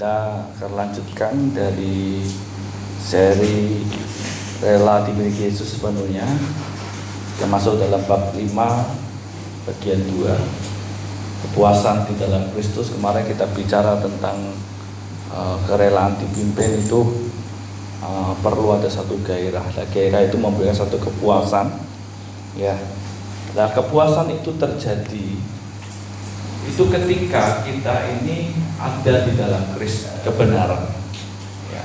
Kita akan lanjutkan dari seri Rela Dimiliki Yesus Sepenuhnya, yang masuk dalam bab 5 bagian 2, kepuasan di dalam Kristus. Kemarin kita bicara tentang kerelaan dipimpin itu perlu ada satu gairah. Nah, gairah itu memberikan satu kepuasan, ya. Nah, kepuasan itu terjadi itu ketika kita ini ada di dalam Kristus, kebenaran. Ya.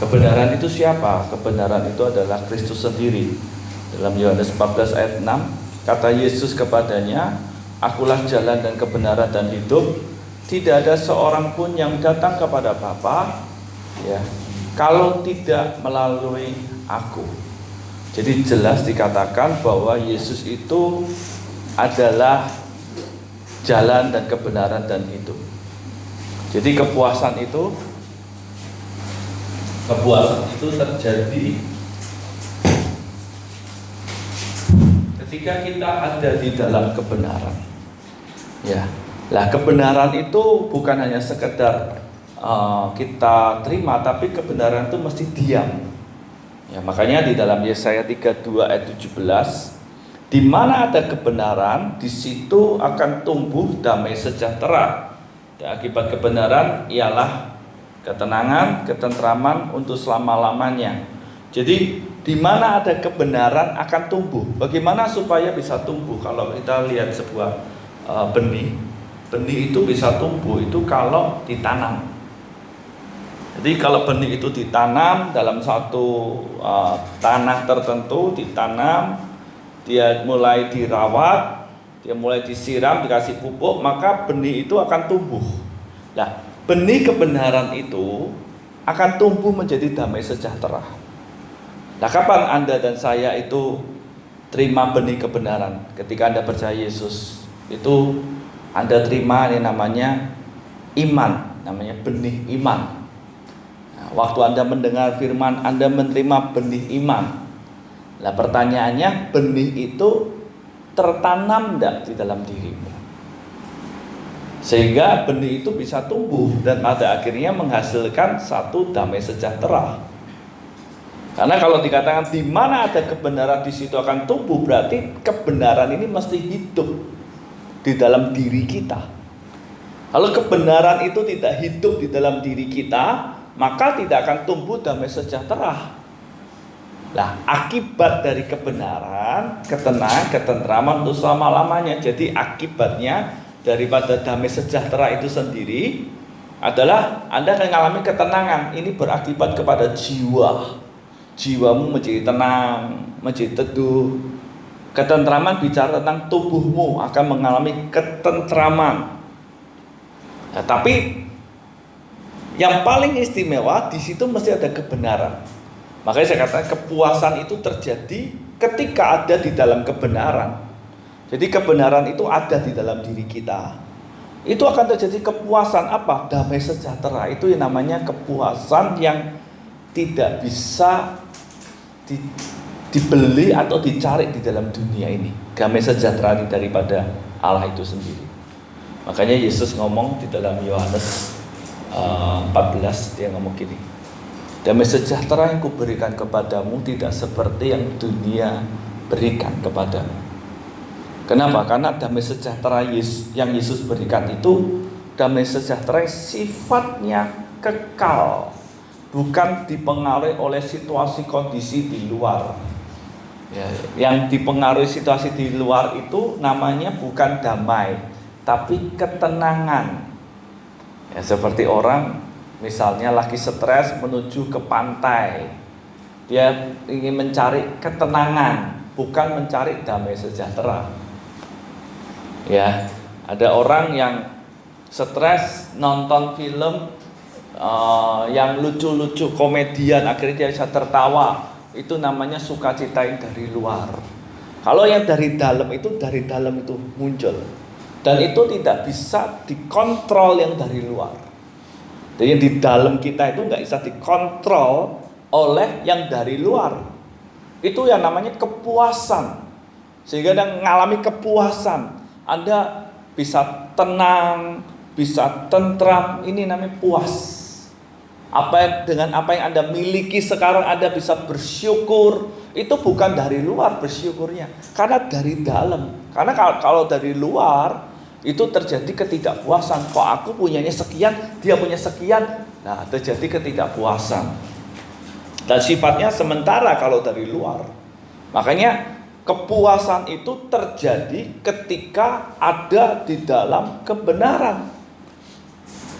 Kebenaran itu siapa? Kebenaran itu adalah Kristus sendiri. Dalam Yohanes 14 ayat 6, kata Yesus kepadanya, "Akulah jalan dan kebenaran dan hidup. Tidak ada seorang pun yang datang kepada Bapa, ya, kalau tidak melalui aku." Jadi jelas dikatakan bahwa Yesus itu adalah jalan dan kebenaran dan hidup. Jadi kepuasan itu terjadi ketika kita ada di dalam kebenaran. Ya, lah kebenaran itu bukan hanya sekedar kita terima, tapi kebenaran itu mesti diam. Ya, makanya di dalam Yesaya 32 ayat 17, di mana ada kebenaran, di situ akan tumbuh damai sejahtera. Dan akibat kebenaran ialah ketenangan, ketentraman untuk selama-lamanya. Jadi di mana ada kebenaran akan tumbuh. Bagaimana supaya bisa tumbuh? Kalau kita lihat sebuah benih itu bisa tumbuh itu kalau ditanam. Jadi kalau benih itu ditanam dalam satu tanah tertentu, ditanam, dia mulai dirawat, dia mulai disiram, dikasih pupuk, maka benih itu akan tumbuh. Nah, benih kebenaran itu akan tumbuh menjadi damai sejahtera. Nah, kapan Anda dan saya itu terima benih kebenaran? Ketika Anda percaya Yesus, itu Anda terima ini namanya iman, namanya benih iman. Nah, waktu Anda mendengar firman, Anda menerima benih iman. Nah, pertanyaannya, benih itu tertanam enggak di dalam dirimu? Sehingga benih itu bisa tumbuh dan pada akhirnya menghasilkan satu damai sejahtera. Karena kalau dikatakan di mana ada kebenaran di situ akan tumbuh, berarti kebenaran ini mesti hidup di dalam diri kita. Kalau kebenaran itu tidak hidup di dalam diri kita, maka tidak akan tumbuh damai sejahtera. Nah, akibat dari kebenaran, ketenangan, ketentraman untuk selama-lamanya. Jadi akibatnya daripada damai sejahtera itu sendiri adalah Anda akan mengalami ketenangan. Ini berakibat kepada jiwa. Jiwamu menjadi tenang, menjadi teduh. Ketentraman bicara tentang tubuhmu akan mengalami ketentraman. Nah, tapi yang paling istimewa di situ mesti ada kebenaran. Makanya saya katakan kepuasan itu terjadi ketika ada di dalam kebenaran. Jadi kebenaran itu ada di dalam diri kita. Itu akan terjadi kepuasan apa? Damai sejahtera. Itu yang namanya kepuasan yang tidak bisa dibeli atau dicari di dalam dunia ini. Damai sejahtera daripada Allah itu sendiri. Makanya Yesus ngomong di dalam Yohanes 14, dia ngomong gini, damai sejahtera yang kuberikan kepadamu tidak seperti yang dunia berikan kepadamu. Kenapa? Karena damai sejahtera yang Yesus berikan itu damai sejahtera yang sifatnya kekal, bukan dipengaruhi oleh situasi kondisi di luar. Ya, yang dipengaruhi situasi di luar itu namanya bukan damai, tapi ketenangan. Ya, seperti orang misalnya lagi stres menuju ke pantai, dia ingin mencari ketenangan, bukan mencari damai sejahtera. Ya, ada orang yang stres nonton film yang lucu-lucu, komedian, akhirnya dia bisa tertawa. Itu namanya sukacita yang dari luar. Kalau yang dari dalam itu muncul, dan itu tidak bisa dikontrol yang dari luar. Jadi yang di dalam kita itu nggak bisa dikontrol oleh yang dari luar. Itu yang namanya kepuasan. Sehingga Anda mengalami kepuasan. Anda bisa tenang, bisa tentram. Ini namanya puas. Dengan apa yang Anda miliki sekarang Anda bisa bersyukur. Itu bukan dari luar bersyukurnya, karena dari dalam. Karena kalau dari luar itu terjadi ketidakpuasan. Kok aku punyanya sekian, dia punya sekian. Nah, terjadi ketidakpuasan. Dan sifatnya sementara kalau dari luar. Makanya kepuasan itu terjadi ketika ada di dalam kebenaran.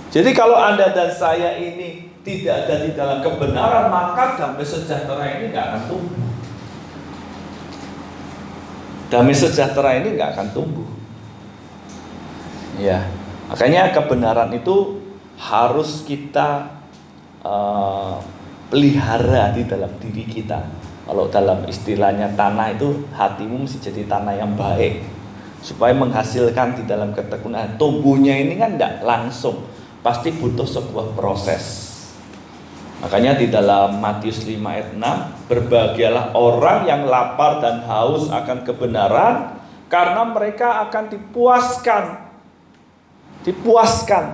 Jadi kalau Anda dan saya ini tidak ada di dalam kebenaran, maka damai sejahtera ini nggak akan tumbuh. Damai sejahtera ini nggak akan tumbuh. Ya, makanya kebenaran itu harus kita pelihara di dalam diri kita. Kalau dalam istilahnya tanah itu, hatimu mesti jadi tanah yang baik supaya menghasilkan di dalam ketekunan. Tumbuhnya ini kan tidak langsung, pasti butuh sebuah proses. Makanya di dalam Matius 5 ayat 6, berbahagialah orang yang lapar dan haus akan kebenaran, karena mereka akan dipuaskan.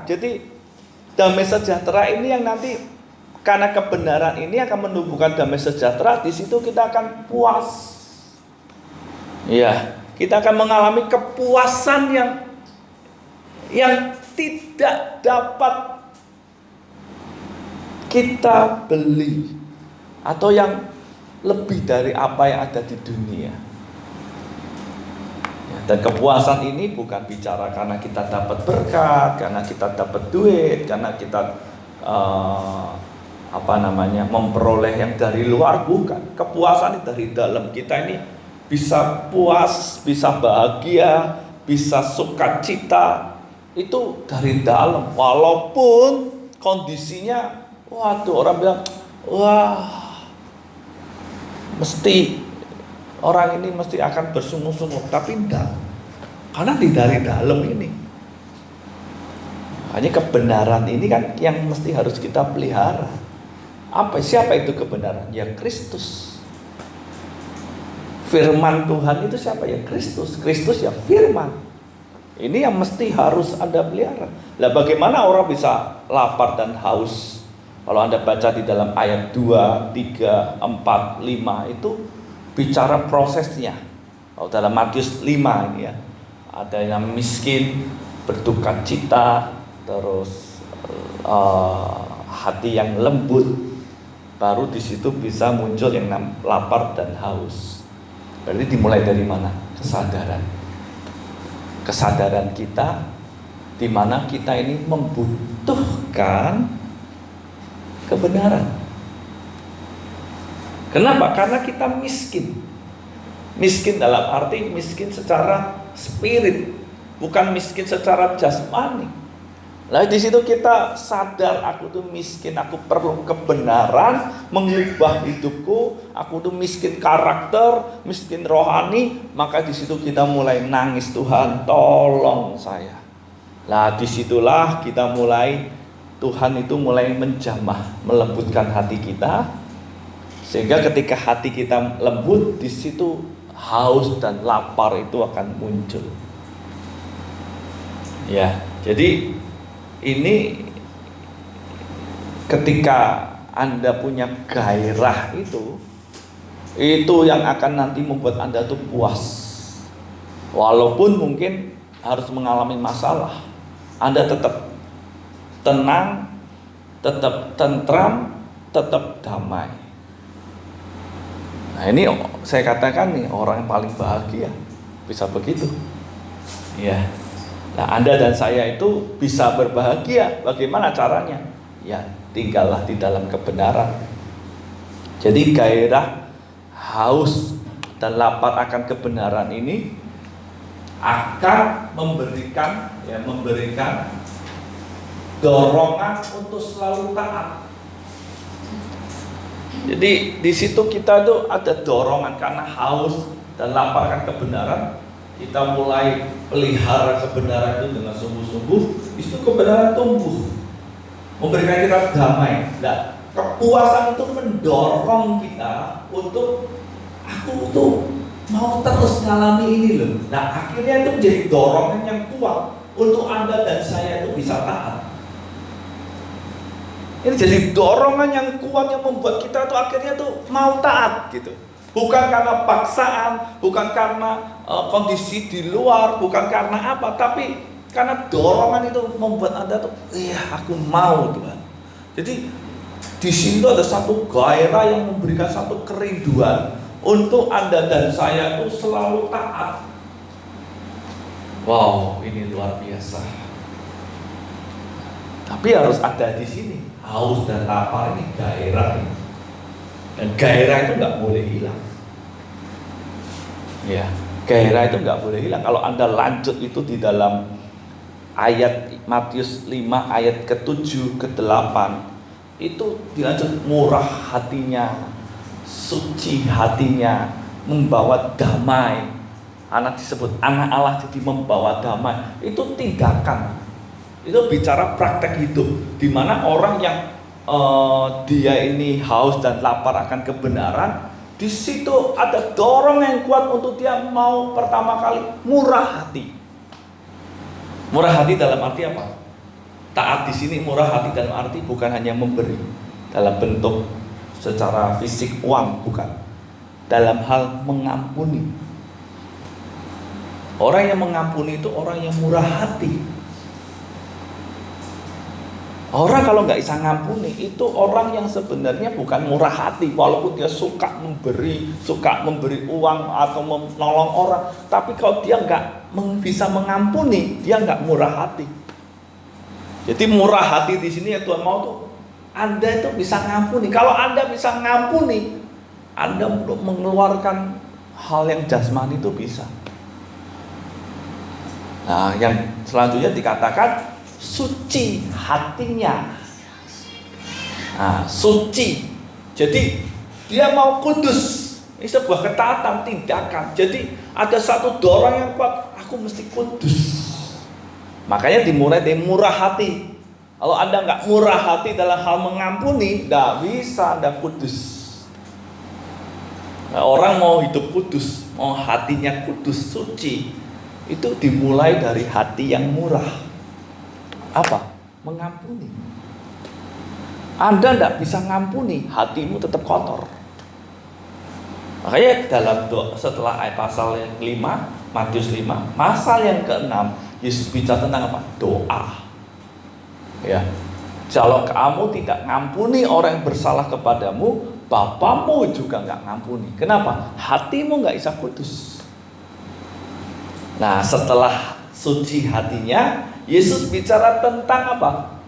Jadi damai sejahtera ini yang nanti, karena kebenaran ini akan menumbuhkan damai sejahtera, di situ kita akan puas. Ya, kita akan mengalami kepuasan yang tidak dapat kita beli, atau yang lebih dari apa yang ada di dunia. Ya, dan kepuasan ini bukan bicara karena kita dapat berkat, karena kita dapat duit, karena kita memperoleh yang dari luar, bukan. Kepuasan itu dari dalam kita ini, bisa puas, bisa bahagia, bisa sukacita, itu dari dalam. Walaupun kondisinya, waduh, orang bilang, wah, orang ini mesti akan bersungguh-sungguh, tapi enggak, karena dari dalam ini. Hanya kebenaran ini kan yang mesti harus kita pelihara. Siapa itu kebenaran? Ya Kristus. Firman Tuhan itu siapa? Ya Kristus. Kristus ya firman. Ini yang mesti harus Anda pelihara. Lah bagaimana orang bisa lapar dan haus? Kalau Anda baca di dalam ayat 2, 3, 4, 5 itu bicara prosesnya. Kalau dalam Matius 5 ini ya, ada yang miskin, berduka cita, terus hati yang lembut. Baru di situ bisa muncul yang lapar dan haus. Berarti dimulai dari mana? Kesadaran kita, di mana kita ini membutuhkan kebenaran. Kenapa? Karena kita miskin. Miskin dalam arti miskin secara spirit, bukan miskin secara jasmani. Nah di situ kita sadar, aku tuh miskin, aku perlu kebenaran mengubah hidupku, aku tuh miskin karakter, miskin rohani. Maka di situ kita mulai nangis, Tuhan tolong saya. Nah disitulah kita mulai, Tuhan itu mulai menjamah, melembutkan hati kita, sehingga ketika hati kita lembut, di situ haus dan lapar itu akan muncul. Ya, jadi ini ketika Anda punya gairah itu yang akan nanti membuat Anda tuh puas. Walaupun mungkin harus mengalami masalah, Anda tetap tenang, tetap tentram, tetap damai. Nah ini saya katakan nih, orang yang paling bahagia bisa begitu. Ya. Nah Anda dan saya itu bisa berbahagia. Bagaimana caranya? Ya tinggallah di dalam kebenaran. Jadi gairah, haus dan lapar akan kebenaran ini akan memberikan dorongan untuk selalu taat. Jadi di situ kita tuh ada dorongan, karena haus dan lapar akan kebenaran. Kita mulai pelihara kebenaran itu dengan sungguh-sungguh, itu kebenaran tumbuh, memberikan kita damai. Nah, kepuasan itu mendorong kita untuk, aku tuh mau terus ngalami ini loh. Nah, akhirnya itu menjadi dorongan yang kuat untuk Anda dan saya itu bisa taat. Ini jadi dorongan yang kuat yang membuat kita tuh akhirnya tuh mau taat gitu. Bukan karena paksaan, bukan karena kondisi di luar, bukan karena apa, tapi karena dorongan itu membuat Anda tuh, iya aku mau Tuhan. Jadi di sini tuh ada satu gairah yang memberikan satu kerinduan untuk Anda dan saya tuh selalu taat. Wow, ini luar biasa. Tapi harus ada di sini. Haus dan lapar ini gairah ini. Dan gairah itu nggak boleh hilang. Ya, gairah itu nggak boleh hilang. Kalau Anda lanjut itu di dalam ayat Matius 5 ayat ke-7 ke-8 itu dilanjut, murah hatinya, suci hatinya, membawa damai. Anak disebut anak Allah, jadi membawa damai. Itu tindakan. Itu bicara praktek hidup, di mana orang yang dia ini haus dan lapar akan kebenaran, di situ ada dorong yang kuat untuk dia mau pertama kali murah hati. Murah hati dalam arti apa? Taat di sini murah hati dalam arti bukan hanya memberi dalam bentuk secara fisik uang, bukan. Dalam hal mengampuni. Orang yang mengampuni itu orang yang murah hati. Orang kalau nggak bisa ngampuni itu orang yang sebenarnya bukan murah hati, walaupun dia suka memberi uang atau menolong orang, tapi kalau dia nggak bisa mengampuni, dia nggak murah hati. Jadi murah hati di sini ya Tuhan mau tuh Anda itu bisa ngampuni. Kalau Anda bisa ngampuni, Anda mengeluarkan hal yang jasmani itu bisa. Nah, yang selanjutnya dikatakan suci hatinya. Nah, suci. Jadi dia mau kudus. Ini sebuah ketaatan, tindakan. Jadi ada satu dorong yang kuat, aku mesti kudus. Makanya dimulai dari murah hati. Kalau Anda nggak murah hati dalam hal mengampuni, nggak bisa Anda kudus. Nah, orang mau hidup kudus, mau hatinya kudus, suci, itu dimulai dari hati yang murah. Apa? Mengampuni. Anda tidak bisa ngampuni, hatimu tetap kotor. Makanya dalam setelah ayat pasal yang 5, Matius 5, pasal yang ke-6, Yesus bicara tentang apa? Doa. Ya. Kalau kamu tidak ngampuni orang yang bersalah kepadamu, Bapamu juga nggak ngampuni. Kenapa? Hatimu nggak bisa kudus. Nah, setelah suci hatinya, Yesus bicara tentang apa?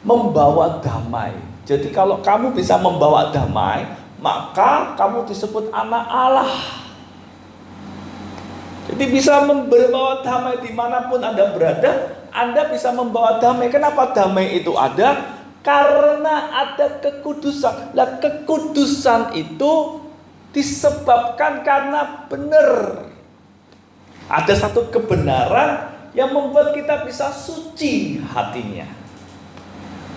Membawa damai. Jadi kalau kamu bisa membawa damai, maka kamu disebut anak Allah. Jadi bisa membawa damai dimanapun Anda berada, Anda bisa membawa damai. Kenapa damai itu ada? Karena ada kekudusan. Nah, kekudusan itu disebabkan karena benar. Ada satu kebenaran yang membuat kita bisa suci hatinya.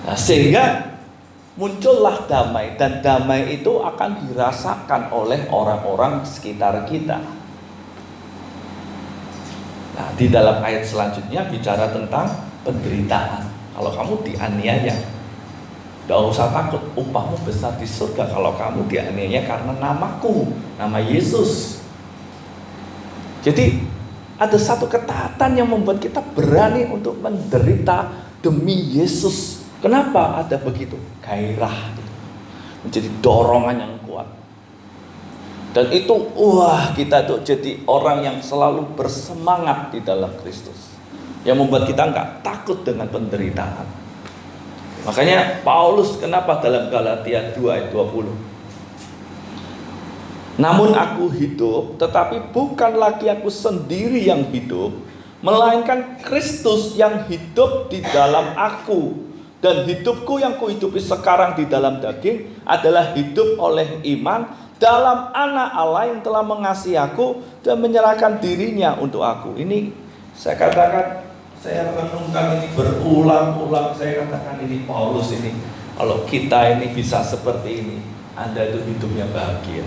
Nah, sehingga muncullah damai, dan damai itu akan dirasakan oleh orang-orang sekitar kita. Nah, di dalam ayat selanjutnya bicara tentang penderitaan. Kalau kamu dianiaya, tidak usah takut, upahmu besar di surga kalau kamu dianiaya karena namaku, nama Yesus. Jadi ada satu ketaatan yang membuat kita berani untuk menderita demi Yesus. Kenapa ada begitu? Gairah, menjadi dorongan yang kuat. Dan itu, kita tuh jadi orang yang selalu bersemangat di dalam Kristus, yang membuat kita nggak takut dengan penderitaan. Makanya Paulus kenapa dalam Galatia 2 ayat 20? Namun aku hidup, tetapi bukan lagi aku sendiri yang hidup, melainkan Kristus yang hidup di dalam aku. Dan hidupku yang kuhidupi sekarang di dalam daging adalah hidup oleh iman dalam anak Allah yang telah mengasihi aku dan menyerahkan dirinya untuk aku. Ini saya katakan, saya renungkan ini berulang-ulang, saya katakan ini Paulus ini. Kalau kita ini bisa seperti ini, Anda itu hidupnya bahagia.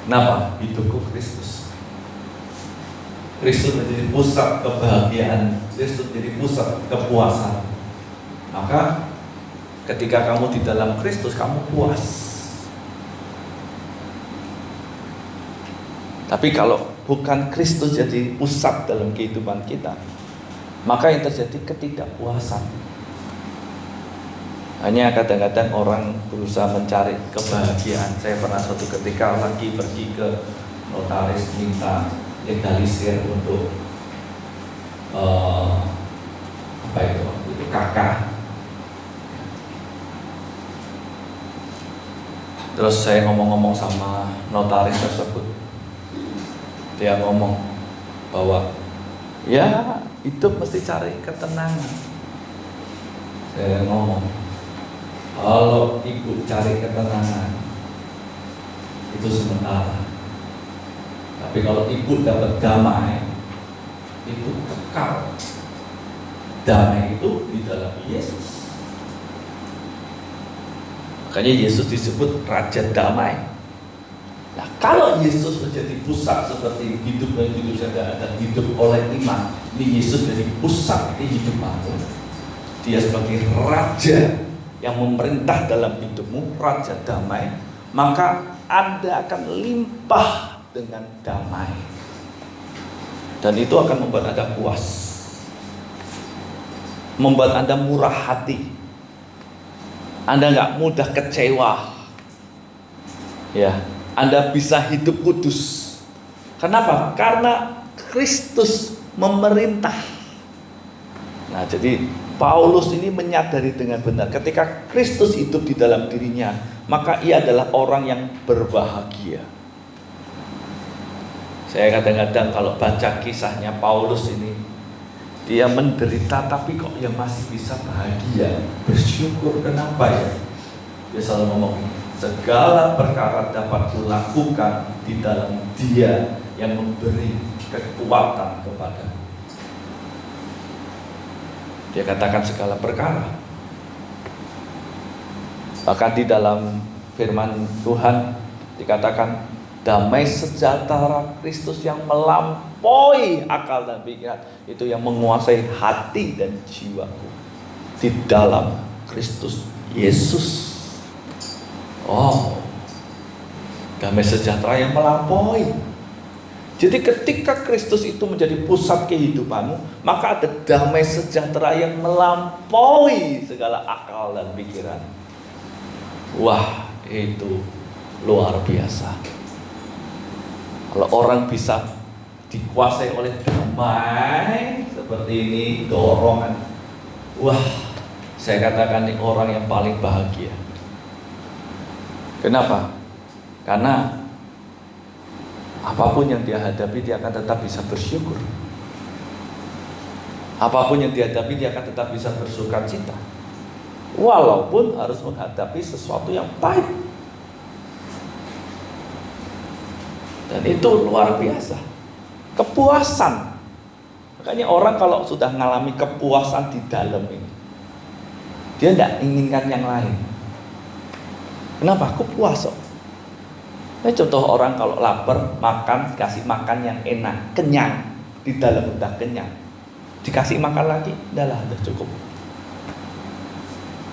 Kenapa? Hidupku Kristus. Kristus menjadi pusat kebahagiaan, Kristus menjadi pusat kepuasan. Maka ketika kamu di dalam Kristus, kamu puas. Tapi kalau bukan Kristus jadi pusat dalam kehidupan kita, maka yang terjadi ketidakpuasan. Hanya kadang-kadang orang berusaha mencari kebahagiaan. Saya pernah suatu ketika lagi pergi ke notaris minta legalisir untuk itu kakak. Terus saya ngomong-ngomong sama notaris tersebut, dia ngomong bahwa ya hidup mesti cari ketenangan. Saya ngomong, kalau ibu cari ketenangan itu sementara, tapi kalau ibu dapat damai itu kekal. Damai itu di dalam Yesus. Makanya Yesus disebut Raja Damai. Nah, kalau Yesus menjadi pusat seperti hidup dan hidup saya dan hidup oleh iman, ini Yesus jadi pusat kehidupanmu. Dia sebagai Raja yang memerintah dalam hidupmu, Raja Damai, maka Anda akan limpah dengan damai. Dan itu akan membuat Anda puas, membuat Anda murah hati. Anda nggak mudah kecewa. Ya, Anda bisa hidup kudus. Kenapa? Karena Kristus memerintah. Nah, jadi Paulus ini menyadari dengan benar ketika Kristus hidup di dalam dirinya, maka ia adalah orang yang berbahagia. Saya kadang-kadang kalau baca kisahnya Paulus ini, dia menderita tapi kok ya masih bisa bahagia, bersyukur. Kenapa ya? Dia selalu ngomong, segala perkara dapat kulakukan di dalam Dia yang memberi kekuatan kepada. Dia katakan segala perkara. Bahkan di dalam firman Tuhan dikatakan damai sejahtera Kristus yang melampaui akal dan pikiran, itu yang menguasai hati dan jiwaku di dalam Kristus Yesus. Oh, damai sejahtera yang melampaui. Jadi ketika Kristus itu menjadi pusat kehidupanmu, maka ada damai sejahtera yang melampaui segala akal dan pikiran. Wah, itu luar biasa. Kalau orang bisa dikuasai oleh damai seperti ini, dorongan, wah, saya katakan ini orang yang paling bahagia. Kenapa? Karena apapun yang dia hadapi, dia akan tetap bisa bersyukur. Apapun yang dihadapi, dia akan tetap bisa bersukacita, walaupun harus menghadapi sesuatu yang pahit. Dan itu luar biasa, kepuasan. Makanya orang kalau sudah mengalami kepuasan di dalam ini, dia tidak inginkan yang lain. Kenapa? Aku puas kok. Nah, contoh orang kalau lapar, makan, dikasih makan yang enak, kenyang, di dalam udah kenyang, dikasih makan lagi, udahlah, udah cukup.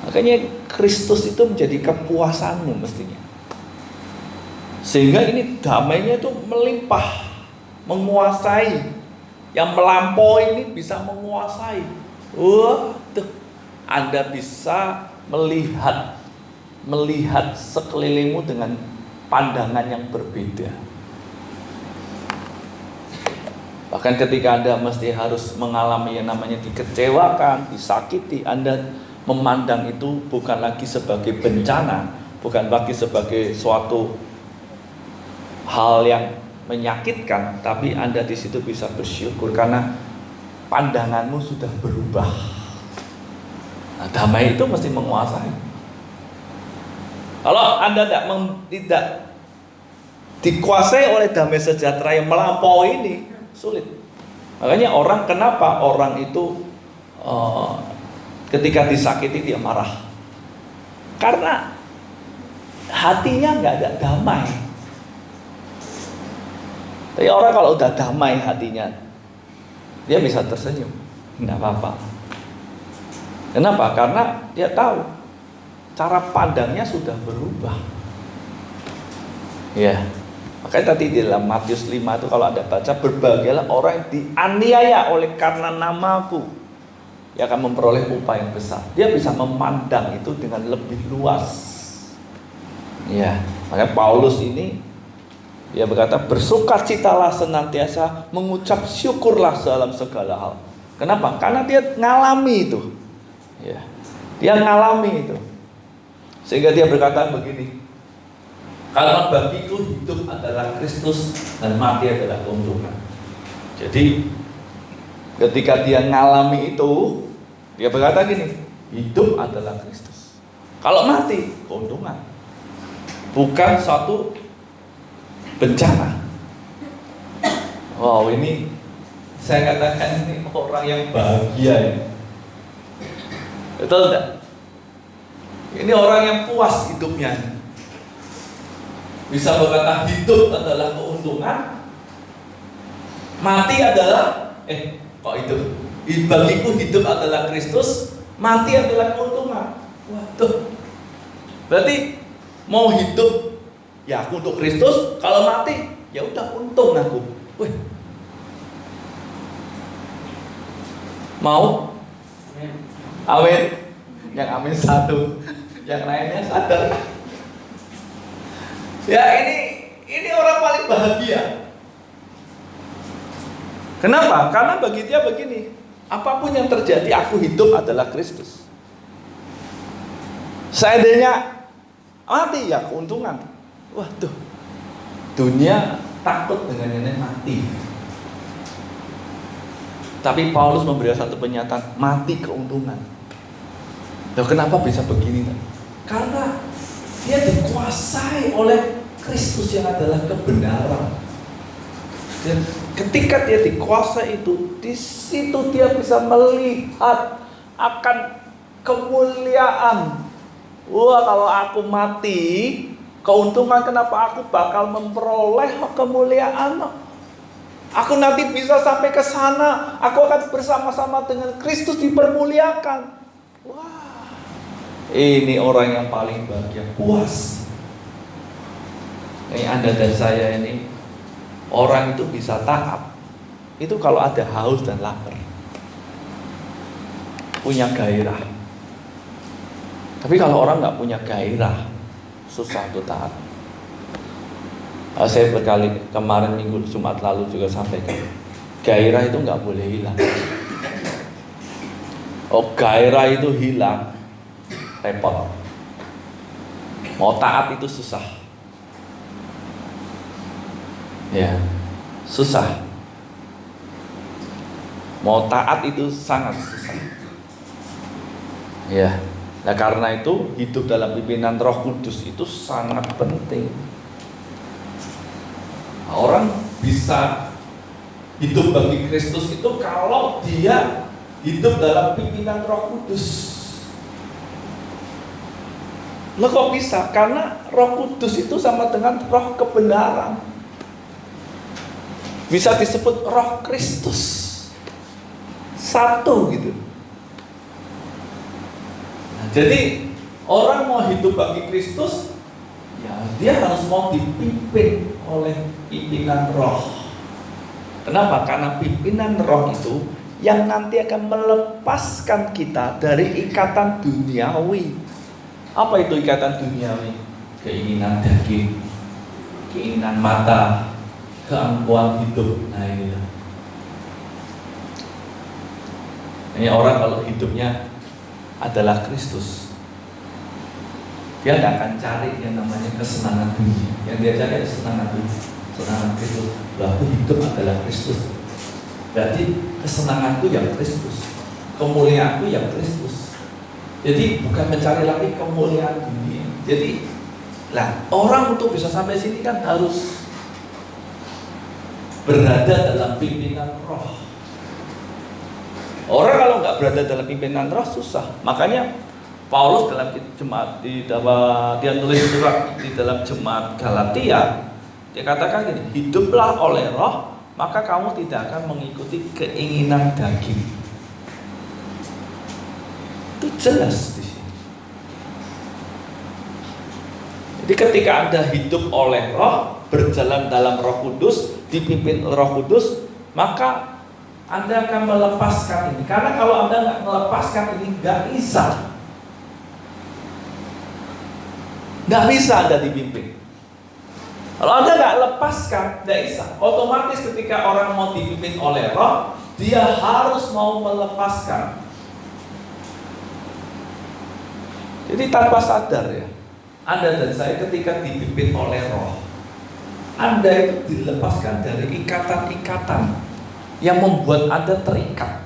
Makanya Kristus itu menjadi kepuasanmu mestinya. Sehingga ini damainya itu melimpah, menguasai, yang melampaui ini bisa menguasai. Waduh, Anda bisa melihat sekelilingmu dengan pandangan yang berbeda. Bahkan ketika Anda mesti harus mengalami yang namanya dikecewakan, disakiti, Anda memandang itu bukan lagi sebagai bencana, bukan lagi sebagai suatu hal yang menyakitkan, tapi Anda di situ bisa bersyukur karena pandanganmu sudah berubah. Nah, damai itu mesti menguasai. Kalau Anda tidak dikuasai oleh damai sejahtera yang melampaui ini, sulit. Makanya kenapa orang itu ketika disakiti dia marah? Karena hatinya nggak ada damai. Tapi orang kalau udah damai hatinya, dia bisa tersenyum, nggak apa-apa. Kenapa? Karena dia tahu cara pandangnya sudah berubah. Ya. Makanya tadi di dalam Matius 5 itu kalau Anda baca, berbahagialah orang yang dianiaya oleh karena namaku, dia akan memperoleh upah yang besar. Dia bisa memandang itu dengan lebih luas. Ya, makanya Paulus ini dia berkata, bersukacitalah senantiasa, mengucap syukurlah dalam segala hal. Kenapa? Karena dia ngalami itu. Ya, dia ngalami itu. Sehingga dia berkata begini, karena bagiku hidup adalah Kristus dan mati adalah keuntungan. Jadi ketika dia ngalami itu, dia berkata gini, hidup adalah Kristus. Kalau mati, keuntungan. Bukan suatu bencana. Wow, ini saya katakan ini orang yang bahagia ini. Betul tidak? Ini orang yang puas hidupnya. Bisa berkata hidup adalah keuntungan, mati adalah kok itu? Bagiku hidup adalah Kristus, mati adalah keuntungan. Waduh. Berarti mau hidup ya aku untuk Kristus, kalau mati ya udah untung aku. Wih. Mau? Amin. Yang amin satu, yang lainnya sadar. Ya ini orang paling bahagia. Kenapa? Karena bagi dia begini, apapun yang terjadi aku hidup adalah Kristus. Seandainya mati ya keuntungan. Waduh, dunia takut dengan yang mati. Tapi Paulus memberi satu pernyataan, mati keuntungan. Loh, kenapa bisa begini? Karena dia dikuasai oleh Kristus yang adalah kebenaran. Dan ketika dia dikuasai itu, di situ dia bisa melihat akan kemuliaan. Wah, kalau aku mati, keuntungan kenapa aku bakal memperoleh kemuliaan? Aku nanti bisa sampai ke sana, aku akan bersama-sama dengan Kristus dipermuliakan. Wah, ini orang yang paling bahagia, puas. Ini Anda dan saya ini, orang itu bisa taat itu kalau ada haus dan lapar, punya gairah. Tapi kalau orang nggak punya gairah, susah untuk taat. Saya berkali kemarin minggu Jumat lalu juga sampaikan, gairah itu nggak boleh hilang. Oh, gairah itu hilang, repot. Mau taat itu susah. Ya, susah. Mau taat itu sangat susah. Ya, nah karena itu hidup dalam pimpinan Roh Kudus itu sangat penting. Orang bisa hidup bagi Kristus itu kalau dia hidup dalam pimpinan Roh Kudus. Loh, kok bisa? Karena Roh Kudus itu sama dengan Roh kebenaran. Bisa disebut Roh Kristus. Satu gitu. Nah, jadi orang mau hidup bagi Kristus, ya dia harus mau dipimpin oleh pimpinan Roh. Kenapa? Karena pimpinan Roh itu yang nanti akan melepaskan kita dari ikatan duniawi. Apa itu ikatan duniawi? Keinginan daging, keinginan mata, keangkuhan hidup. Nah ini orang kalau hidupnya adalah Kristus, dia tidak akan cari yang namanya kesenangan dunia. Yang dia cari adalah kesenangan dunia, kesenangan Kristus. Lalu hidup adalah Kristus. Berarti kesenanganku yang Kristus, kemuliaanku yang Kristus. Jadi bukan mencari lagi kemuliaan dunia. Jadi orang untuk bisa sampai sini kan harus berada dalam pimpinan Roh. Orang kalau nggak berada dalam pimpinan Roh susah. Makanya Paulus dalam jemaat dia nulis surat di dalam jemaat Galatia, dia katakan gini, hiduplah oleh Roh, maka kamu tidak akan mengikuti keinginan daging. Itu jelas di sini. Jadi ketika Anda hidup oleh Roh, berjalan dalam Roh Kudus, dipimpin Roh Kudus, maka Anda akan melepaskan ini. Karena kalau Anda nggak melepaskan ini, nggak bisa. Nggak bisa Anda dipimpin. Kalau Anda nggak lepaskan, nggak bisa. Otomatis ketika orang mau dipimpin oleh Roh, dia harus mau melepaskan. Jadi tanpa sadar ya, Anda dan saya ketika dipimpin oleh Roh, Anda itu dilepaskan dari ikatan-ikatan yang membuat Anda terikat.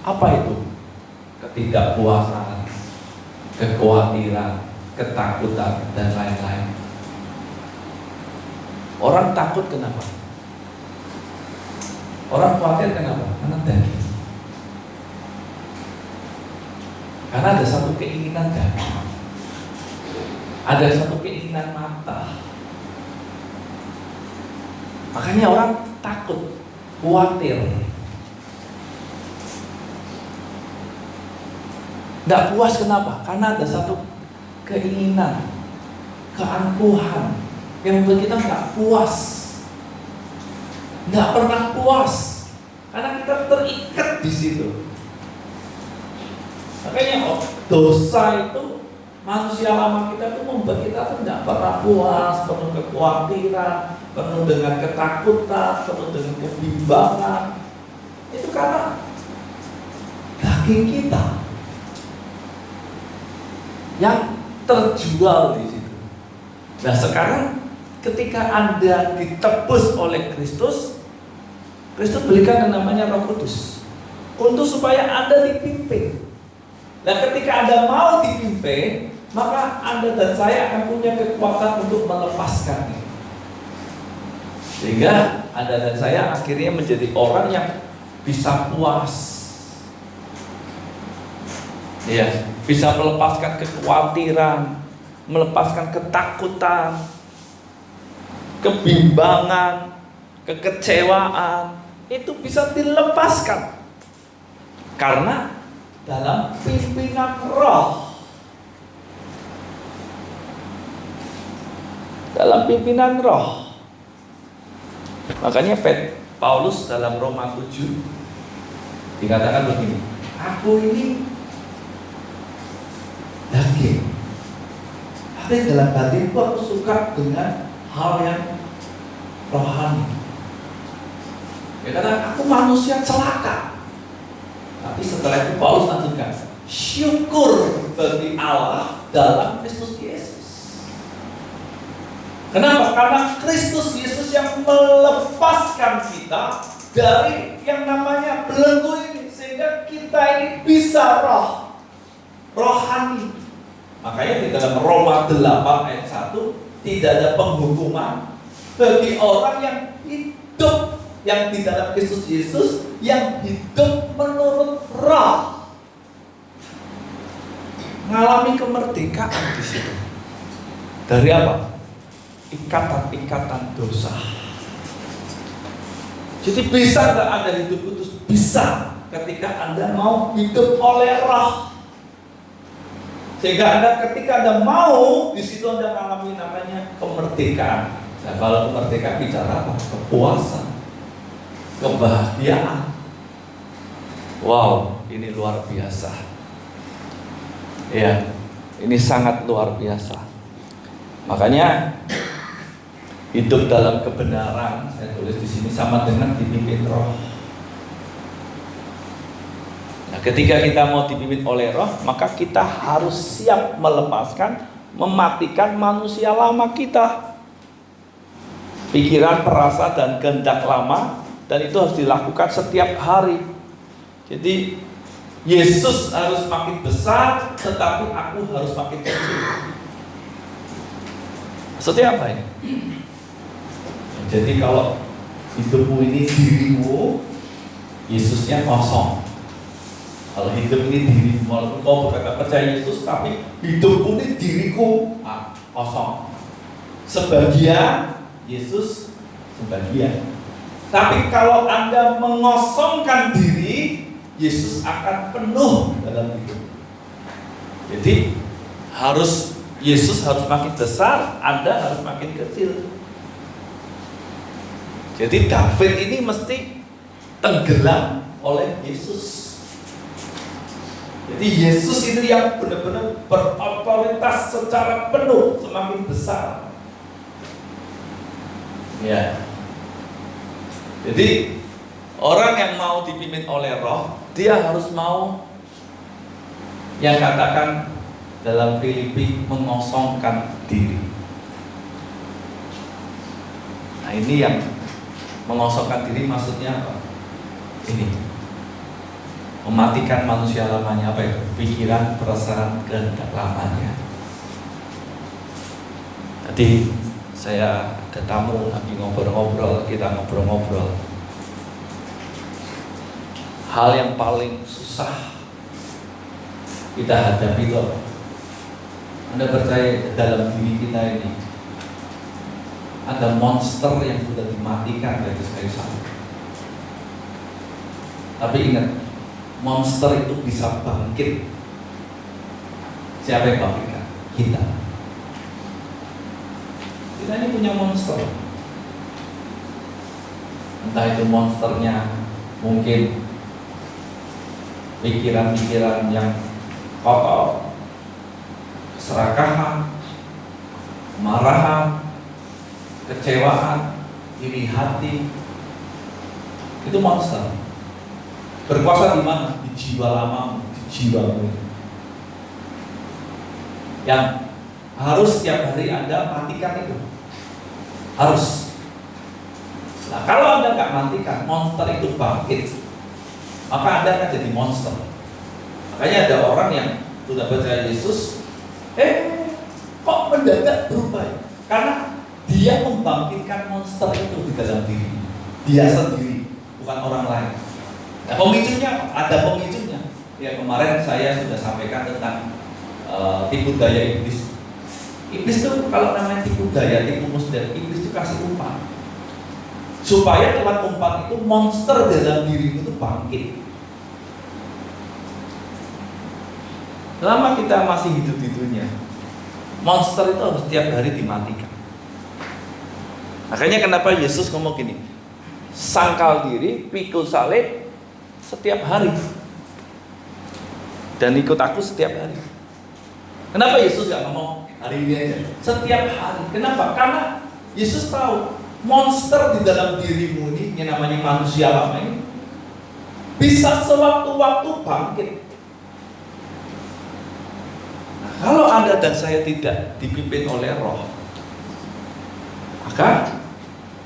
Apa itu? Ketidakpuasan, kekhawatiran, ketakutan, dan lain-lain. Orang takut kenapa? Orang khawatir kenapa? Karena daging. Karena ada satu keinginan daging. Ada satu keinginan mata. Makanya orang takut, khawatir. Tidak puas kenapa? Karena ada satu keinginan, keangkuhan yang membuat kita nggak puas, nggak pernah puas, karena kita terikat di situ. Makanya dosa itu, manusia lama kita itu membuat kita tuh nggak pernah puas, penuh kekhawatiran, penuh dengan ketakutan, penuh dengan kebimbangan. Itu karena daging kita yang terjual di situ. Nah sekarang ketika Anda ditebus oleh Kristus, Kristus berikan yang namanya Roh Kudus untuk supaya Anda dipimpin. Nah ketika Anda mau dipimpin, maka Anda dan saya akan punya kekuatan untuk melepaskannya. Sehingga Anda dan saya akhirnya menjadi orang yang bisa puas. Ya, bisa melepaskan kekhawatiran, melepaskan ketakutan, kebimbangan, kekecewaan. Itu bisa dilepaskan karena dalam pimpinan Roh. Dalam pimpinan Roh. Makanya Paulus dalam Roma 7 dikatakan begini, aku ini daging, tapi dalam batinku aku suka dengan hal yang rohani. Dia kata, aku manusia celaka. Tapi setelah itu Paulus lanjutkan, syukur bagi Allah dalam Kristus Yesus. Kenapa? Karena Kristus Yesus yang melepaskan kita dari yang namanya belenggu ini, sehingga kita ini bisa rohani. Makanya di dalam Roma 8 ayat 1, tidak ada penghukuman bagi orang yang hidup yang di dalam Kristus Yesus, yang hidup menurut Roh. Mengalami kemerdekaan di situ. Dari apa? Ikatan-ikatan dosa. Jadi bisa nggak Anda hidup kudus? Bisa, ketika Anda mau hidup oleh Roh. Sehingga Anda ketika Anda mau, di situ Anda mengalami namanya kemerdekaan. Nah, kalau kemerdekaan bicara apa? Kepuasan, kebahagiaan. Wow, ini luar biasa. Ya, ini sangat luar biasa. Makanya hidup dalam kebenaran, saya tulis di sini, sama dengan dipimpin Roh. Nah, ketika kita mau dipimpin oleh Roh, maka kita harus siap melepaskan, mematikan manusia lama kita, pikiran, perasa, dan kehendak lama, dan itu harus dilakukan setiap hari. Jadi Yesus harus makin besar, tetapi aku harus makin kecil. Maksudnya apa ini? Jadi kalau hidupmu ini dirimu, Yesusnya kosong. Kalau hidup ini dirimu, walaupun kau berkata percaya Yesus, tapi hidupmu ini diriku, kosong. Sebagian Yesus, sebagian. Tapi kalau Anda mengosongkan diri, Yesus akan penuh dalam hidup. Jadi Yesus harus makin besar, Anda harus makin kecil. Jadi David ini mesti tenggelam oleh Yesus. Jadi Yesus ini yang benar-benar berotoritas secara penuh, semakin besar. Ya. Jadi orang yang mau dipimpin oleh Roh, dia harus mau yang katakan dalam Filipi mengosongkan diri. Nah, ini yang mengosongkan diri maksudnya apa? Ini mematikan manusia lamanya, apa itu? Pikiran, perasaan, kehendak lamanya. Tadi saya ada tamu lagi ngobrol-ngobrol, kita ngobrol-ngobrol. Hal yang paling susah kita hadapi loh. Anda percaya dalam diri kita ini ada monster yang sudah dimatikan dari kayu salib. Tapi ingat, monster itu bisa bangkit. Siapa yang bangkitkan? Kita. Kita ini punya monster. Entah itu monsternya mungkin pikiran-pikiran yang kotor, keserakahan, kemarahan, kecewaan, iri hati. Itu monster. Berkuasa di mana? Di jiwa lamamu, di jiwamu. Yang harus setiap hari Anda matikan itu. Harus. Nah, kalau Anda nggak matikan, monster itu bangkit, maka Anda akan jadi monster. Makanya ada orang yang sudah percaya Yesus, kok mendadak berubah? Karena dia membangkitkan monster itu di dalam diri. Dia sendiri, bukan orang lain. Nah, pemicunya, ada pemicunya. Ya, kemarin saya sudah sampaikan tentang tipu daya iblis. Iblis itu kalau namanya tipu daya, tipu musnah, iblis itu kasih umpan. Supaya lewat umpan itu monster dalam dirimu itu bangkit. Selama kita masih hidup di dunia, monster itu harus setiap hari dimatikan. Makanya kenapa Yesus ngomong gini, sangkal diri, pikul salib setiap hari, dan ikut aku setiap hari. Kenapa Yesus gak ngomong hari ini aja? Setiap hari. Kenapa? Karena Yesus tahu monster di dalam dirimu ini, yang namanya manusia lama ini, bisa sewaktu-waktu bangkit. Nah, kalau Anda dan saya tidak dipimpin oleh Roh, maka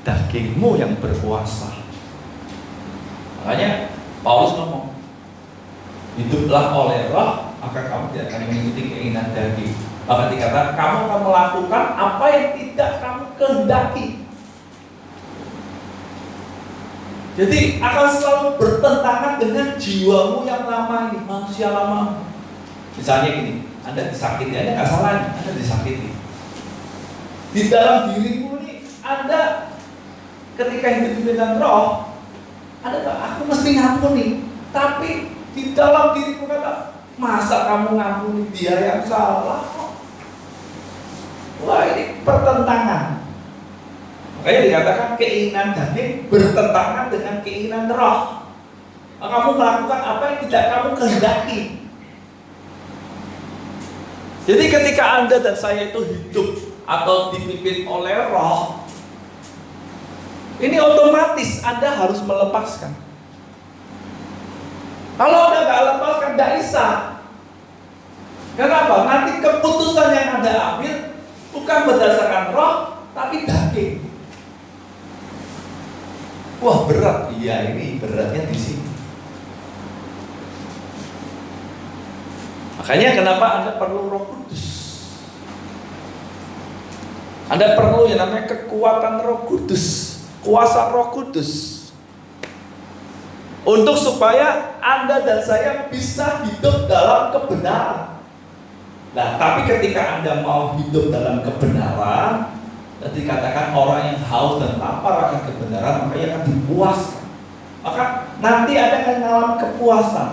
dagingmu yang berkuasa. Makanya Paulus ngomong, hiduplah oleh Roh, maka kamu tidak akan mengikuti keinginan daging. Bahkan dikatakan kamu akan melakukan apa yang tidak kamu kehendaki. Jadi akan selalu bertentangan dengan jiwamu yang lama ini, manusia lama. Misalnya gini, Anda disakiti, Anda nggak salah, Anda disakiti. Di dalam dirimu ini, Anda ketika hidup dengan Roh, Anda tahu, aku mesti ngampuni. Tapi di dalam dirimu kata, masa kamu ngampuni dia yang salah? Wah, ini pertentangan. Makanya dikatakan keinginan daging bertentangan dengan keinginan Roh. Kamu melakukan apa yang tidak kamu kehendaki. Jadi ketika Anda dan saya itu hidup atau dipimpin oleh Roh, ini otomatis Anda harus melepaskan. Kalau Anda nggak lepaskan, nggak bisa. Kenapa? Nanti keputusan yang Anda ambil bukan berdasarkan Roh, tapi daging. Wah, berat. Iya, ini beratnya di sini. Makanya kenapa Anda perlu Roh Kudus? Anda perlu yang namanya kekuatan Roh Kudus, kuasa Roh Kudus. Untuk supaya Anda dan saya bisa hidup dalam kebenaran. Nah, tapi ketika Anda mau hidup dalam kebenaran, tadi katakan orang yang haus dan lapar akan kebenaran, maka ia akan dipuaskan. Maka nanti Anda akan mengalami kepuasan.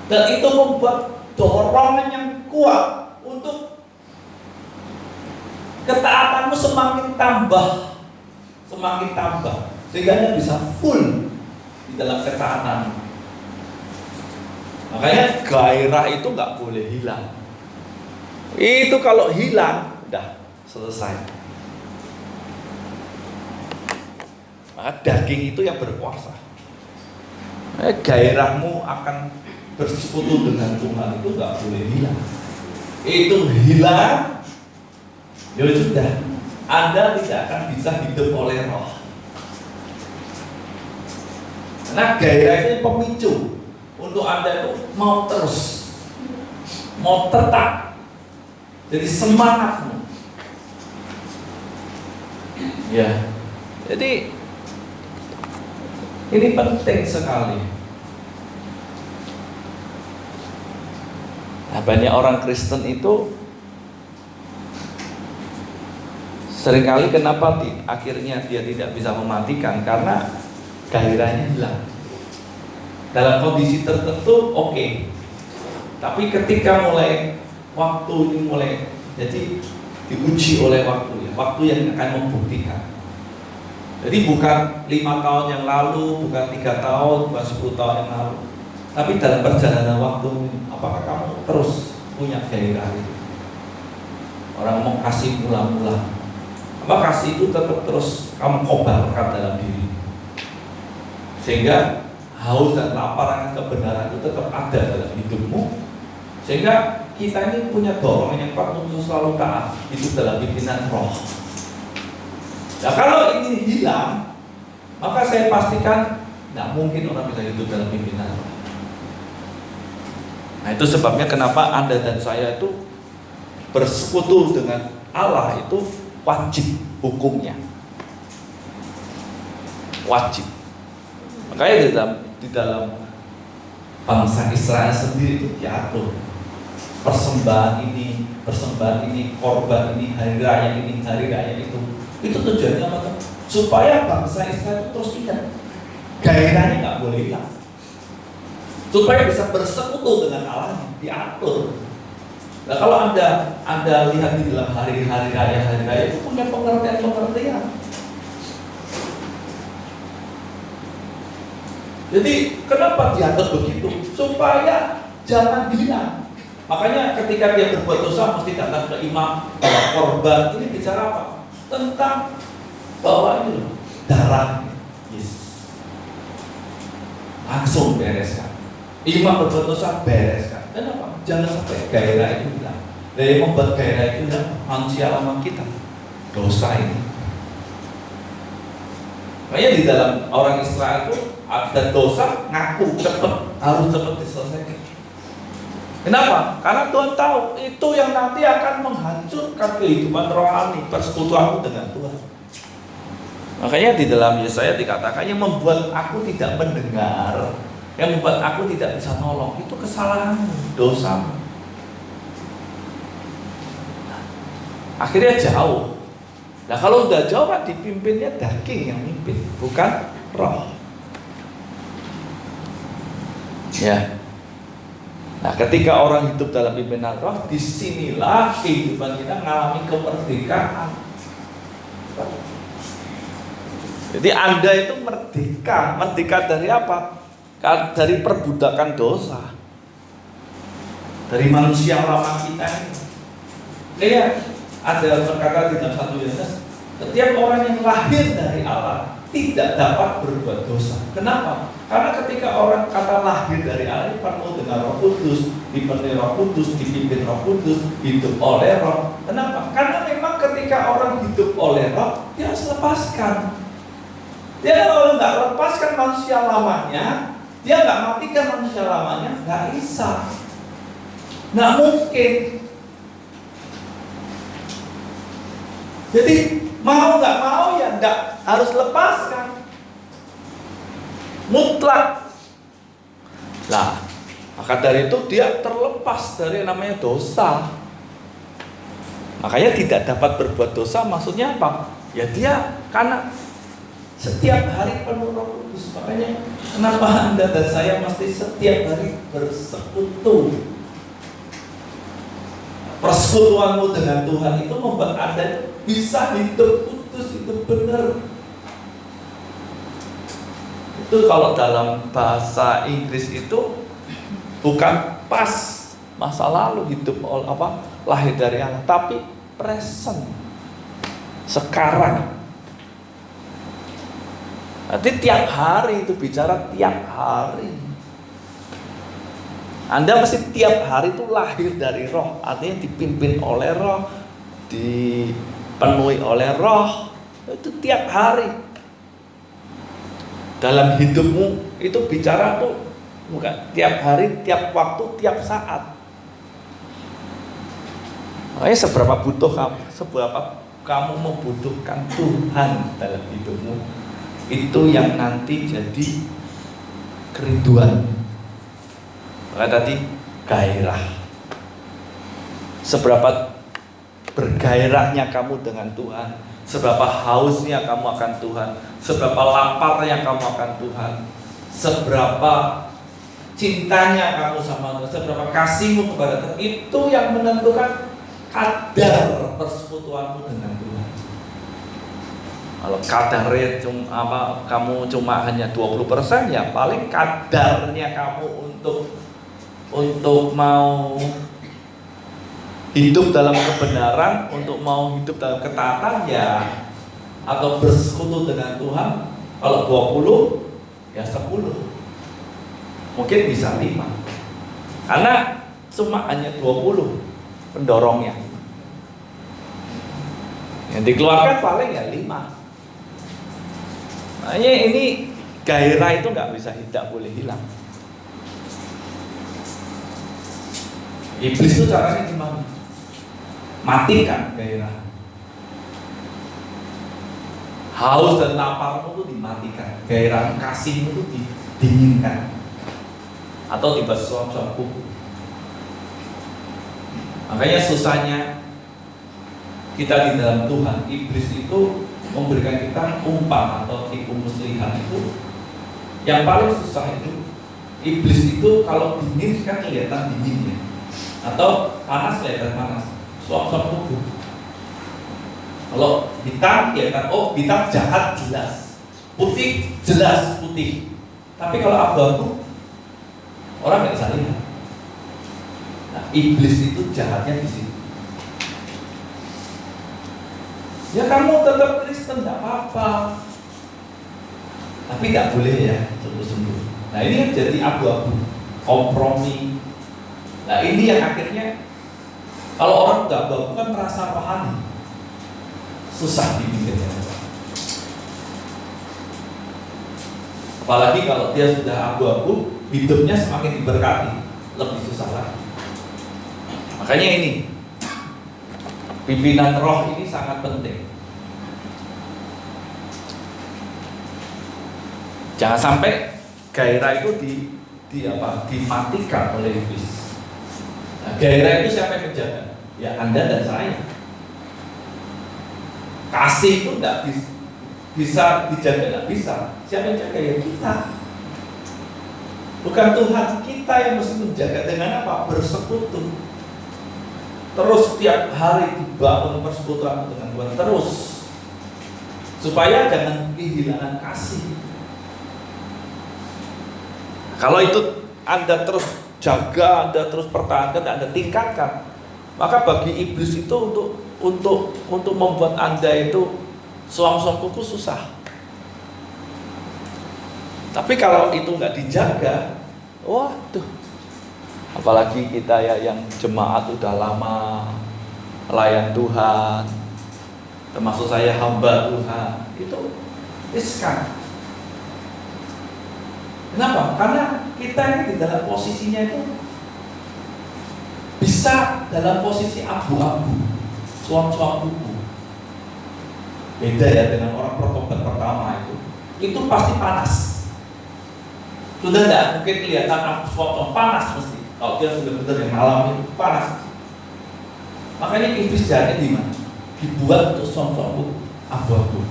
Dan itu membuat dorongan yang kuat untuk ketaatanmu semakin tambah, sehingga Anda bisa full di dalam ketaatan. Makanya gairah itu nggak boleh hilang. Itu kalau hilang, udah selesai. Maka daging itu yang berkuasa. Gairahmu akan bersekutu dengan Tuhan itu nggak boleh hilang. Itu hilang, ya sudah, Anda tidak akan bisa hidup oleh roh. Karena gairah itu pemicu untuk Anda itu mau terus, mau tetap, jadi semangatmu. Ya, jadi ini penting sekali. Nah, banyak orang Kristen itu seringkali kenapa akhirnya dia tidak bisa mematikan, karena gairahnya hilang. Dalam kondisi tertentu oke. Tapi ketika waktu ini mulai jadi diuji oleh waktu yang akan membuktikan. Jadi bukan 5 tahun yang lalu, bukan 3 tahun, bukan 10 tahun yang lalu, tapi dalam perjalanan waktu, apakah kamu terus punya gairah itu? Orang mau kasih mula-mula, apa kasih itu tetap terus kamu kobarkan dalam diri, sehingga haus dan lapar akan kebenaran itu tetap ada dalam hidupmu, sehingga kita ini punya dorongan yang kuat untuk selalu taat itu dalam pimpinan roh. Nah, kalau ini hilang, maka saya pastikan tidak mungkin orang bisa hidup dalam pimpinan roh. Nah, itu sebabnya kenapa Anda dan saya itu bersekutu dengan Allah itu wajib hukumnya, wajib. Makanya di dalam bangsa Israel sendiri itu diatur persembahan ini, korban ini, hari raya itu tujuannya apa? Supaya bangsa Israel itu terus ingat gairahnya nggak boleh hilang, supaya bisa bersekutu dengan Allah, diatur. Nah, kalau anda lihat di dalam hari raya itu punya pengertian. Jadi kenapa diatur begitu? Supaya jangan hilang. Makanya ketika dia berbuat dosa mesti datang ke imam, bawa korban. Ini bicara apa? Tentang bahwa ini loh, darah Yesus. Langsung bereskan. Imam berbuat dosa, bereskan. Kenapa? Jangan sampai gairah itu hilang. Dari membuat gairah itu hilang, manusia lama kita, dosa ini. Makanya di dalam orang Israel itu ada dosa, ngaku harus cepat diselesaikan. Kenapa? Karena Tuhan tahu itu yang nanti akan menghancurkan kehidupan rohani, persekutuanmu dengan Tuhan. Makanya di dalam Yesaya dikatakan yang membuat aku tidak mendengar, yang membuat aku tidak bisa nolong, itu kesalahanmu, dosamu. Akhirnya jauh. Nah, kalau udah jauh kan dipimpinnya daging yang mimpin, bukan roh. Ya. Nah, ketika orang hidup dalam pimpinan roh, disinilah kehidupan kita mengalami kemerdekaan. Jadi Anda itu merdeka dari apa? Dari perbudakan dosa, dari manusia lama kita ini. Lihat, ada berkata di dalam 1 Yohanes, setiap orang yang lahir dari Allah tidak dapat berbuat dosa. Kenapa? Karena ketika orang kata lahir dari Allah, penuh dengan Roh Kudus, dipenuhi Roh Kudus, dipimpin Roh Kudus, hidup oleh Roh. Kenapa? Karena memang ketika orang hidup oleh Roh, dia harus lepaskan. Dia kalau nggak lepaskan manusia lamanya, dia nggak matikan manusia lamanya, nggak bisa, nggak mungkin. Jadi mau nggak mau ya nggak harus lepaskan. Mutlak. Nah, maka dari itu dia terlepas dari yang namanya dosa. Makanya tidak dapat berbuat dosa, maksudnya apa? Ya dia karena setiap hari penuh Roh Kudus. Makanya kenapa Anda dan saya mesti setiap hari bersekutu Persekutuanmu dengan Tuhan itu membuat Anda bisa hidup kudus, hidup benar. Itu kalau dalam bahasa Inggris itu bukan pas masa lalu hidup lahir dari Allah, tapi present, sekarang. Nanti tiap hari itu bicara tiap hari. Anda mesti tiap hari itu lahir dari Roh, artinya dipimpin oleh Roh, dipenuhi oleh Roh. Itu tiap hari. Dalam hidupmu itu bicara tuh bukan tiap hari, tiap waktu, tiap saat. Makanya seberapa kamu membutuhkan Tuhan dalam hidupmu, itu yang nanti jadi kerinduan. Maka tadi gairah. Seberapa bergairahnya kamu dengan Tuhan, seberapa hausnya kamu akan Tuhan, seberapa laparnya kamu akan Tuhan, seberapa cintanya kamu sama Tuhan, seberapa kasihmu kepada Tuhan, itu yang menentukan kadar persekutuanmu dengan Tuhan. Kalau kadarnya kamu cuma hanya 20%, ya paling kadarnya kamu untuk mau hidup dalam kebenaran, untuk mau hidup dalam ketaatan ya, atau bersekutu dengan Tuhan, kalau 20 ya 10, mungkin bisa 5, karena cuma hanya 20 pendorongnya, yang dikeluarkan paling ya 5. Makanya ini gairah itu tidak boleh hilang. Iblis itu caranya gimana? Matikan gairah. Haus dan laparmu itu dimatikan, gairah kasihmu itu didinginkan, atau dibasuh-basuh kuku. Makanya susahnya kita di dalam Tuhan. Iblis itu memberikan kita umpan atau tipu muslihat itu. Yang paling susah itu, iblis itu kalau dingin kan kelihatan dinginnya, atau panas kelihatan panas, suap-suap tubuh. Kalau hitam kelihatan, oh hitam jahat jelas, putih jelas putih. Tapi kalau abu-abu, orang nggak bisa lihat. Nah, iblis itu jahatnya di situ. Ya kamu tetap Kristen nggak apa-apa, tapi nggak boleh ya sungguh-sungguh. Nah ini jadi abu-abu, kompromi. Nah ini yang akhirnya kalau orang udah abu-abu kan merasa rohani, susah dipikirnya. Apalagi kalau dia sudah abu-abu, hidupnya semakin diberkati, lebih susah lagi. Makanya ini pimpinan roh ini sangat penting. Jangan sampai gairah itu dimatikan oleh iblis. Nah, gairah itu siapa yang menjaga? Ya Anda dan saya. Kasih itu tidak bisa dijaga, tidak bisa. Siapa yang jaga? Ya kita. Bukan Tuhan, kita yang mesti menjaga. Dengan apa? Bersekutu. Terus setiap hari dibangun persekutuan dengan Tuhan terus, supaya jangan kehilangan kasih. Kalau itu Anda terus jaga, Anda terus pertahankan, Anda tingkatkan, maka bagi iblis itu untuk membuat Anda itu suam-suam kuku susah. Tapi kalau itu nggak dijaga, waduh. Apalagi kita ya yang jemaat udah lama layan Tuhan, termasuk saya hamba Tuhan, itu riskan. Kenapa? Karena kita ini di dalam posisinya itu bisa dalam posisi abu-abu, suam-suam kuku. Beda ya dengan orang pertobat pertama itu pasti panas. Sudah tidak mungkin kelihatan suam-suam panas mesti. Kalau dia sudah benar yang alami itu panas. Makanya iblis jahatnya di mana? Dibuat untuk suam-suam abu-abu.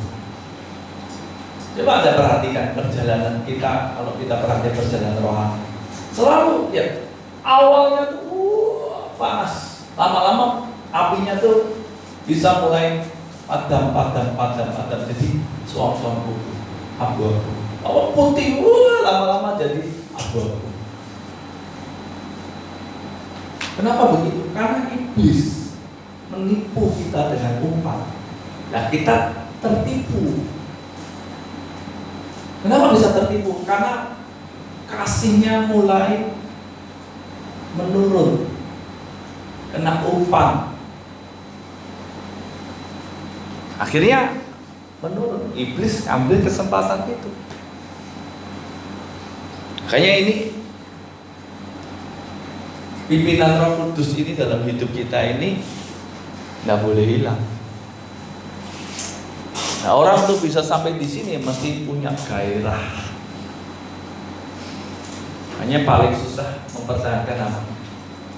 Coba Anda perhatikan perjalanan kita, kalau kita perhatikan perjalanan rohani, selalu ya awalnya tuh panas, Lama-lama apinya tuh bisa mulai padam, jadi suam-suam putih, abu-abu. Kalau putih, lama-lama jadi abu-abu. Kenapa begitu? Karena iblis menipu kita dengan umpan. Nah, kita tertipu. Kenapa bisa tertipu? Karena kasihnya mulai menurun, kena umpan. Akhirnya menurun. Iblis ambil kesempatan itu. Makanya ini pimpinan Roh Kudus ini dalam hidup kita ini nggak boleh hilang. Nah, orang tuh bisa sampai di sini mesti punya gairah. Hanya paling susah mempertahankan apa?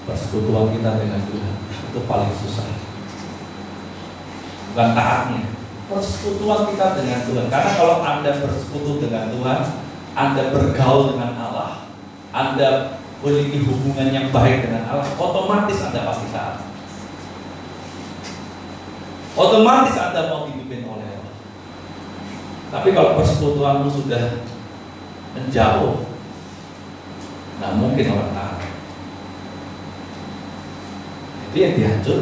Persekutuan kita dengan Tuhan. Itu paling susah. Bukan taatnya, persekutuan kita dengan Tuhan. Karena kalau Anda bersekutu dengan Tuhan, Anda bergaul dengan Allah, Anda memiliki hubungan yang baik dengan Allah, otomatis Anda pasti taat. Otomatis Anda mau dipimpin oleh Allah. Tapi kalau persekutuanmu sudah menjauh, nggak mungkin orang taat. Itu yang dihancur.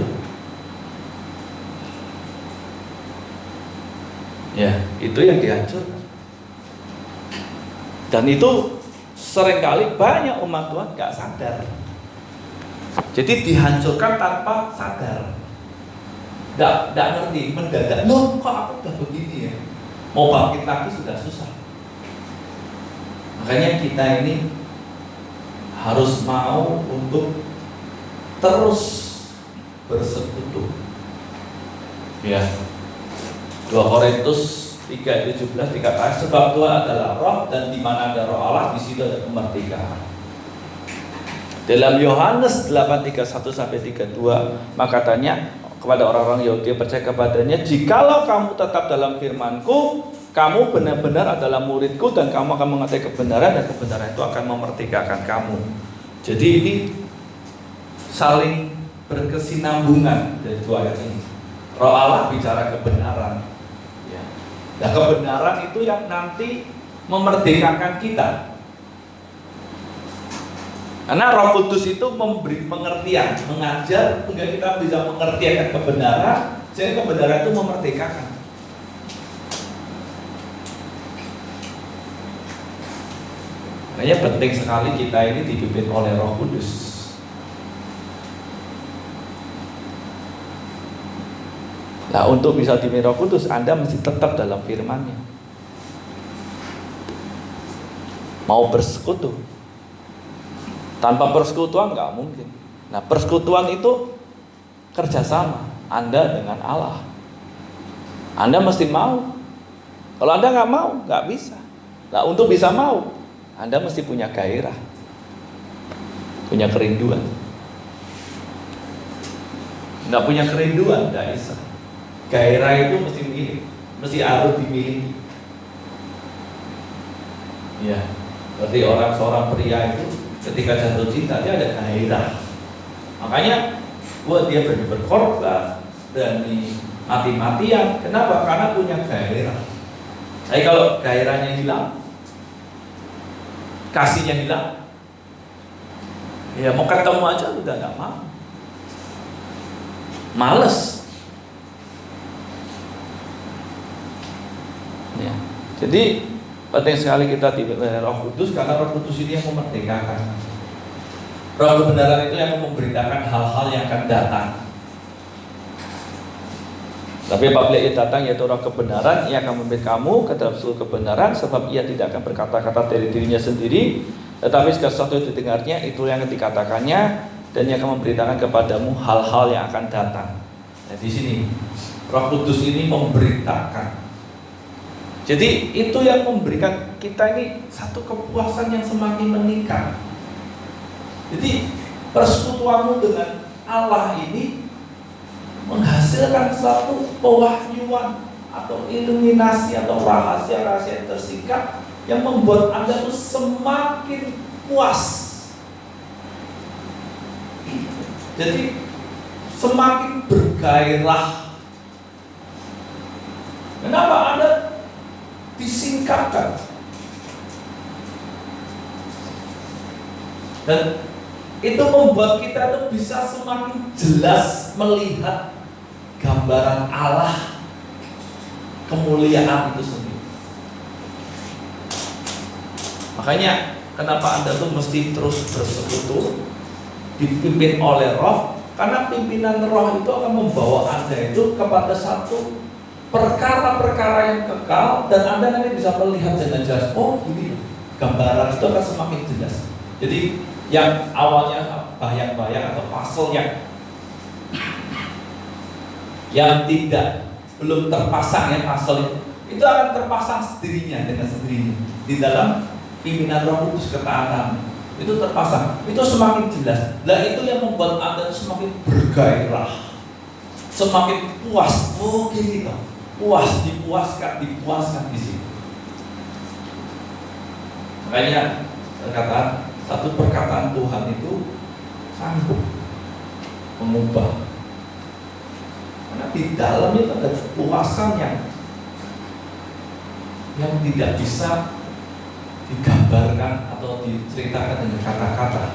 Ya, itu yang dihancur. Dan itu seringkali banyak umat Tuhan nggak sadar. Jadi dihancurkan tanpa sadar. Nggak ngerti, mendadak. Loh, kok aku udah begini ya? Mau bangkit lagi sudah susah. Makanya kita ini harus mau untuk terus bersekutu. Ya. 2 Korintus 3:17 dikatakan sebab Tuhan adalah roh dan di mana ada roh Allah di situ ada kemerdekaan. Dalam Yohanes 8:31-32 maka katanya kepada orang-orang Yahudi yang percaya kepadanya, jikalau kamu tetap dalam firman-Ku, kamu benar-benar adalah murid-Ku dan kamu akan mengerti kebenaran dan kebenaran itu akan memerdekakan kamu. Jadi ini saling berkesinambungan dari 2 ayat ini. Roh Allah bicara kebenaran. Ya. Nah, kebenaran itu yang nanti memerdekakan kita. Karena Roh Kudus itu memberi pengertian, mengajar sehingga kita bisa mengerti akan kebenaran, sehingga kebenaran itu memerdekakan. Makanya penting sekali kita ini dipimpin oleh Roh Kudus. Nah, untuk bisa dipimpin Roh Kudus, Anda mesti tetap dalam firman-Nya. Mau bersekutu. Tanpa persekutuan nggak mungkin. Nah, persekutuan itu kerjasama Anda dengan Allah. Anda mesti mau. Kalau Anda nggak mau, nggak bisa. Nah, untuk bisa mau, Anda mesti punya gairah, punya kerinduan. Nggak punya kerinduan, nggak bisa. Gairah itu mesti begini, mesti harus dimiliki. Ya, berarti seorang pria itu ketika jatuh cinta dia ada gairah. Makanya buat dia berani berkorban, berani mati-matian. Kenapa? Karena punya gairah. Tapi kalau gairahnya hilang, kasihnya hilang, ya mau ketemu aja udah nggak mau, males. Ya, jadi penting sekali kita dipimpin Roh Kudus karena Roh Kudus ini yang memerdekakan. Roh kebenaran itu yang memberitakan hal-hal yang akan datang. Tapi apabila ia datang yaitu Roh kebenaran, ia akan memimpin kamu ke dalam seluruh kebenaran, sebab ia tidak akan berkata-kata dari dirinya sendiri, tetapi segala sesuatu yang didengarnya itu yang dikatakannya, dan ia akan memberitakan kepadamu hal-hal yang akan datang. Nah, di sini Roh Kudus ini memberitakan. Jadi itu yang memberikan kita ini satu kepuasan yang semakin meningkat. Jadi persekutuanmu dengan Allah ini menghasilkan satu pewahyuan atau iluminasi atau rahasia-rahasia yang tersingkap yang membuat Anda tuh semakin puas. Jadi semakin bergairah. Kenapa Anda disingkapkan? Dan itu membuat kita tuh bisa semakin jelas melihat gambaran Allah, kemuliaan itu sendiri. Makanya kenapa Anda tuh mesti terus bersekutu, dipimpin oleh Roh, karena pimpinan Roh itu akan membawa Anda itu kepada satu perkara-perkara yang kekal, dan Anda nanti bisa melihat dengan jelas. Oh, ini gambaran itu akan semakin jelas. Jadi yang awalnya bayang-bayang atau puzzle yang belum terpasang ya, puzzle itu akan terpasang sendirinya dengan sendirinya di dalam pimpinan Roh Kudus, ketaatan itu terpasang, itu semakin jelas. Nah, itu yang membuat Anda semakin bergairah, semakin puas. Oh gini toh, puas, dipuaskan di sini. Makanya kata satu perkataan Tuhan itu sanggup mengubah. Karena di dalamnya ada kepuasan yang tidak bisa digambarkan atau diceritakan dengan kata-kata.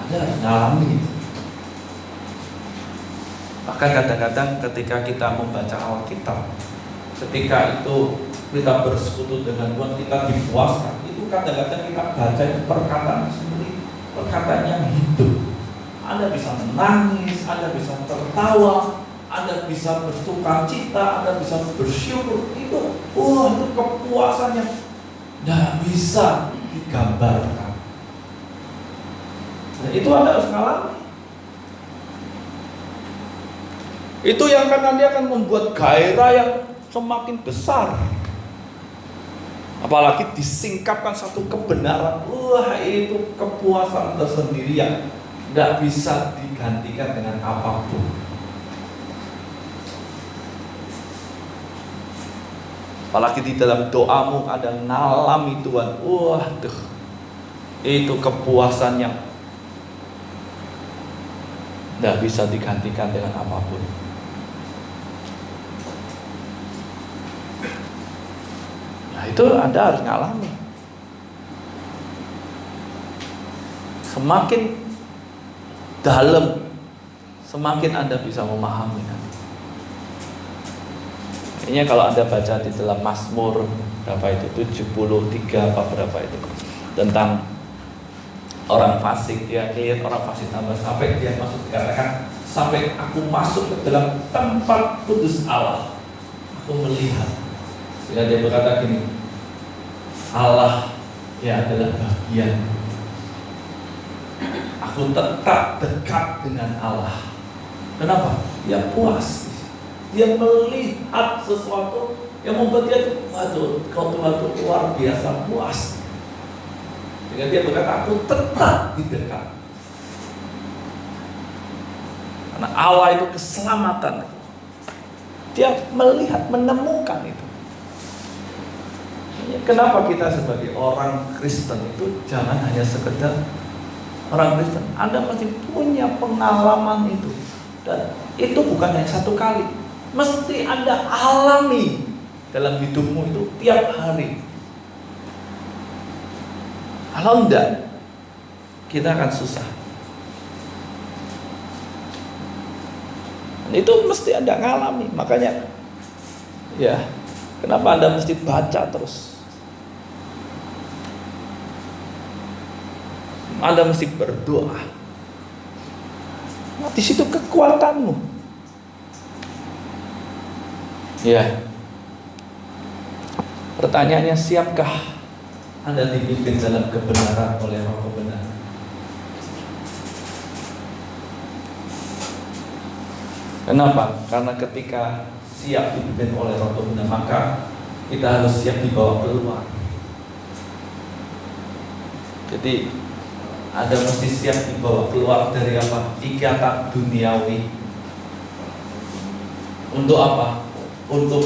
Anda harus mengalami itu. Bahkan kadang-kadang ketika kita membaca Alkitab, ketika itu kita bersekutu dengan Tuhan, kita dipuaskan. Itu kadang-kadang kita baca perkataan sendiri, perkataan yang hidup. Anda bisa menangis, Anda bisa tertawa, Anda bisa bersukacita, Anda bisa bersyukur. Itu kepuasan yang tidak bisa digambarkan. Nah, itu Anda harus mengalami. Itu yang nanti akan membuat gairah yang semakin besar. Apalagi disingkapkan satu kebenaran, itu kepuasan tersendiri yang tidak bisa digantikan dengan apapun. Apalagi di dalam doamu ada ngalami Tuhan, itu kepuasan yang tidak bisa digantikan dengan apapun. Itu Anda harus ngalami. Semakin dalam, semakin Anda bisa memahami. Kayaknya kalau Anda baca di dalam Mazmur berapa itu, 73 apa berapa itu, tentang orang fasik, dia lihat orang fasik tambah sampai dia masuk, dikatakan sampai aku masuk ke dalam tempat kudus Allah, aku melihat. Sehingga dia berkata gini, Allah ya adalah bagian. Aku tetap dekat dengan Allah. Kenapa? Dia puas. Dia melihat sesuatu yang membuat dia kau Tuhan itu luar biasa puas. Sehingga dia berkata, aku tetap di dekat. Karena Allah itu keselamatan. Dia melihat, menemukan itu. Kenapa kita sebagai orang Kristen itu jangan hanya sekedar orang Kristen. Anda mesti punya pengalaman itu. Dan itu bukan hanya satu kali. Mesti Anda alami dalam hidupmu itu tiap hari. Kalau enggak, kita akan susah. Dan itu mesti Anda ngalami. Makanya ya, kenapa Anda mesti baca terus? Anda mesti berdoa. Nah, di situ kekuatanmu. Ya. Pertanyaannya, siapkah Anda dipimpin dalam kebenaran oleh Roh kebenaran? Kenapa? Karena ketika siap dipimpin oleh Roh kebenaran, maka kita harus siap dibawa keluar. Jadi Anda mesti siap dibawa keluar dari apa? Ikatan duniawi. Untuk apa? Untuk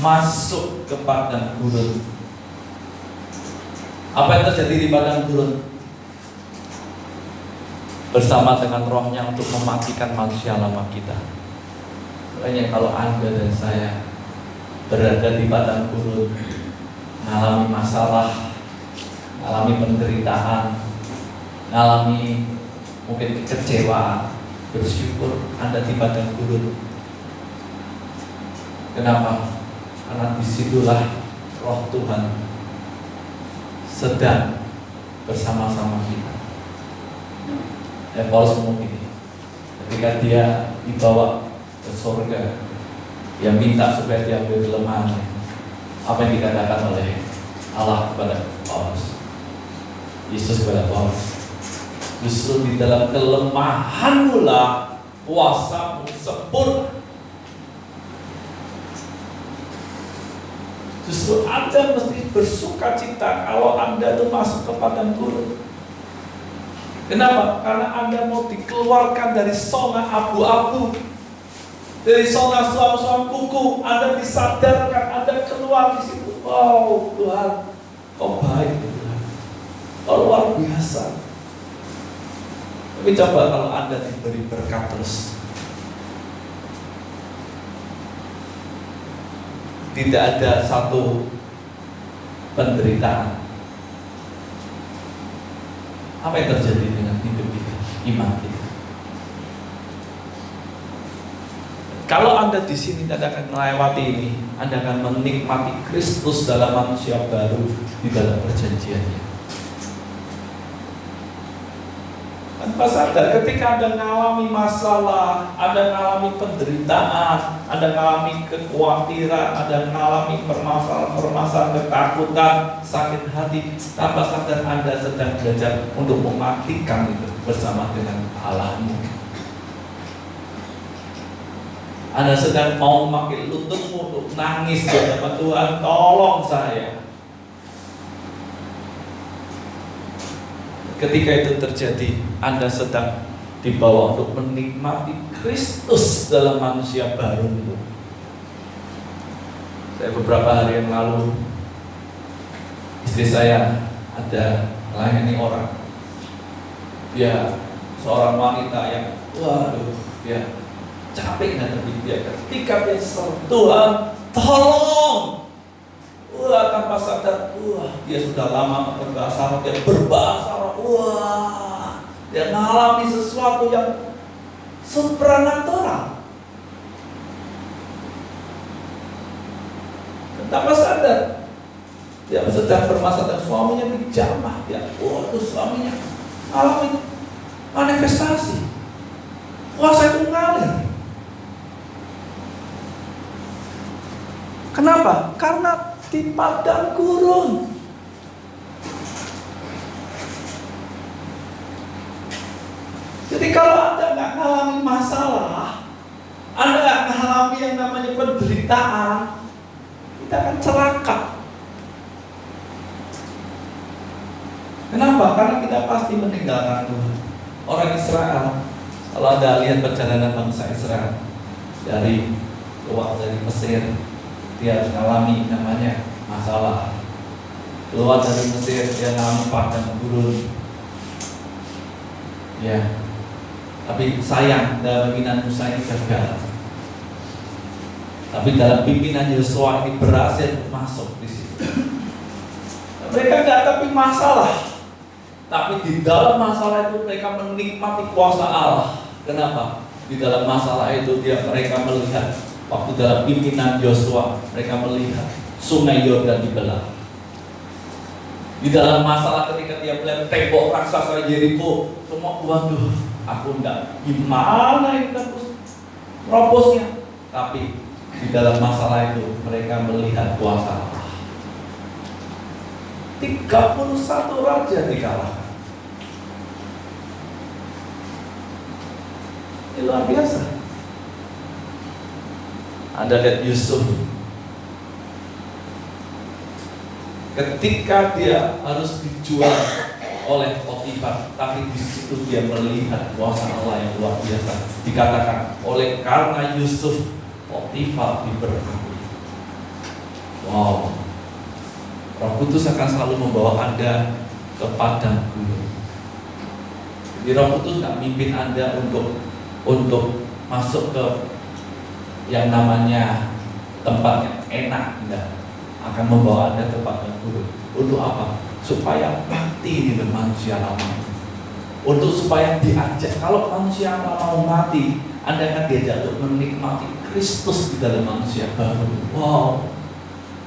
masuk ke padang gurun. Apa yang terjadi di padang gurun? bersama dengan rohnya untuk mematikan manusia lama kita. Makanya kalau Anda dan saya berada di padang gurun, mengalami masalah, mengalami penderitaan, mengalami mungkin kekecewaan, bersyukur Anda di padang gurun. Kenapa? Karena disitulah roh Tuhan sedang bersama-sama kita. Dan Paulus ngomong ini, ketika dia dibawa ke surga, dia minta supaya diambil kelemahannya. Apa yang dikatakan oleh Allah kepada Paulus, Yesus kepada Paulus, justru di dalam kelemahanmu lah kuasamu sempurna. Justru Anda mesti bersuka cita kalau Anda itu masuk ke padang gurun. Kenapa? Karena Anda mau dikeluarkan dari zona abu-abu, dari zona suam-suam kuku. Anda disadarkan, Anda keluar di situ. Wow, Tuhan, Kau baik, Tuhan. Kau luar biasa. Tapi coba kalau Anda diberi berkat terus, tidak ada satu penderitaan, apa yang terjadi dengan hidup kita, iman kita? Kalau Anda di sini Anda akan melewati ini, Anda akan menikmati Kristus dalam manusia baru di dalam perjanjiannya. Tanpa sadar, ketika Anda mengalami masalah, Anda mengalami penderitaan, Anda mengalami kekhawatiran, Anda mengalami permasalahan ketakutan, sakit hati, tanpa sadar Anda sedang belajar untuk mematikan itu bersama dengan Allahmu. Anda sedang mau memakai lututmu untuk nangis di hadapan Tuhan, tolong saya. Ketika itu terjadi, Anda sedang dibawa untuk menikmati Kristus dalam manusia baru itu. Saya beberapa hari yang lalu, istri saya ada melayani orang. Dia seorang wanita yang, waduh, dia capek tapi dia ketika dia seru, Tuhan, tolong. Wah, tanpa sadar, dia sudah lama berbahasa Arab, dia berbahasa Arab, dia mengalami sesuatu yang supranatural. Tanpa sadar, dia sedang bermasalah dengan suaminya dijamah, tuh suaminya mengalami manifestasi, kuasa itu mengalir. Kenapa? Karena di padang gurun. Jadi kalau Anda nggak mengalami masalah, Anda nggak mengalami yang namanya penderitaan, kita akan celaka. Kenapa? Karena kita pasti meninggalkan Tuhan. Orang Israel, kalau Anda lihat perjalanan bangsa Israel dari keluar dari Mesir, dia harus mengalami namanya masalah. Keluar dari Mesir, dia mengalami padang gurun. Ya, tapi sayang dalam pimpinan Musa ini gagal. Tapi dalam pimpinan Yosua ini berhasil masuk di situ. Mereka nggak tapi masalah, tapi di dalam masalah itu mereka menikmati kuasa Allah. Kenapa? Di dalam masalah itu mereka melihat. Waktu dalam pimpinan Yosua, mereka melihat sungai Yordan dibelah. Di dalam masalah ketika dia melihat tembok raksasa Yeriko, semua waduh, aku enggak, gimana ini terus robosnya. Tapi di dalam masalah itu mereka melihat kuasa Allah. 31 raja dikalahkan. Ini luar biasa. Anda lihat Yusuf, ketika dia harus dijual oleh Potifar, tapi di situ dia melihat kuasa Allah yang luar biasa. Dikatakan oleh karena Yusuf, Potifar diberkati. Wow, Roh Kudus akan selalu membawa Anda ke padang gurun. Jadi Roh Kudus nggak mimpin Anda untuk masuk ke yang namanya tempat yang enak, enggak. Akan membawa Anda ke tempat yang buruk. Untuk apa? Supaya mati di manusia lama. Untuk supaya diajak, kalau manusia lama mau mati, Anda akan diajak untuk menikmati Kristus di dalam manusia baru. Wow,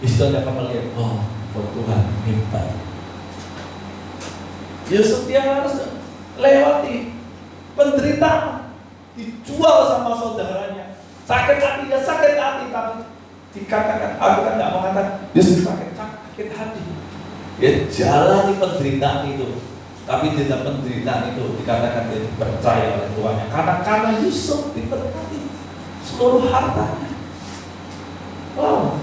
itu Anda akan melihat, wow, Tuhan hebat. Yusuf dia harus lewati penderitaan, dijual sama saudaranya, sakit hati, tapi dikatakan, aku kan tidak mengatakan Yusuf sakit hati. Dia jalani penderitaan itu, tapi di dalam penderitaan itu dikatakan dia dipercaya oleh tuannya. Karena Yusuf diberkati seluruh hartanya. Wow.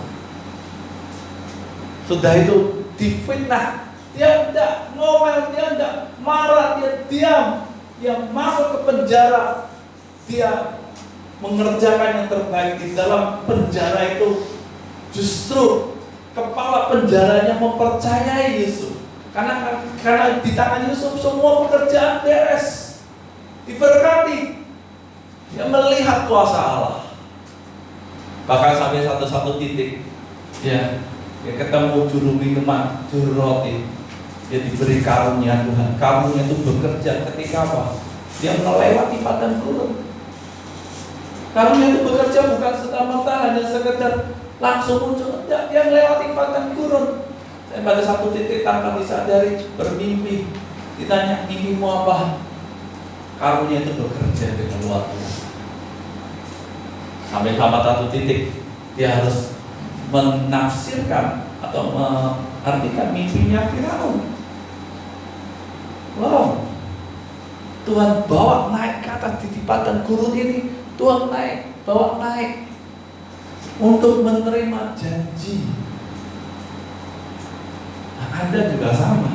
Sudah itu difitnah, dia tidak ngomel, dia tidak marah, dia diam, dia masuk ke penjara, dia mengerjakan yang terbaik di dalam penjara itu. Justru kepala penjaranya mempercayai Yusuf, karena di tangan Yusuf semua pekerjaan beres, diberkati. Dia melihat kuasa Allah. Bahkan sampai satu titik, dia ketemu juru minuman, juru roti. Dia diberi karunia Tuhan. Karunia itu bekerja ketika apa? Dia melewati padang gurun. Karunia itu bekerja bukan serta-merta hanya sekedar langsung muncul, tidak. Dia melewati padang gurun. Saya pada satu titik tanpa disadari bermimpi. Ditanya, mimpimu apa? Karunia itu bekerja dengan luar biasa. Sampai satu titik dia harus menafsirkan atau mengartikan mimpinya Firaun. Wow, Tuhan bawa naik ke atas di padang gurun ini. Tuhan bawa naik untuk menerima janji. Nah, Anda juga sama.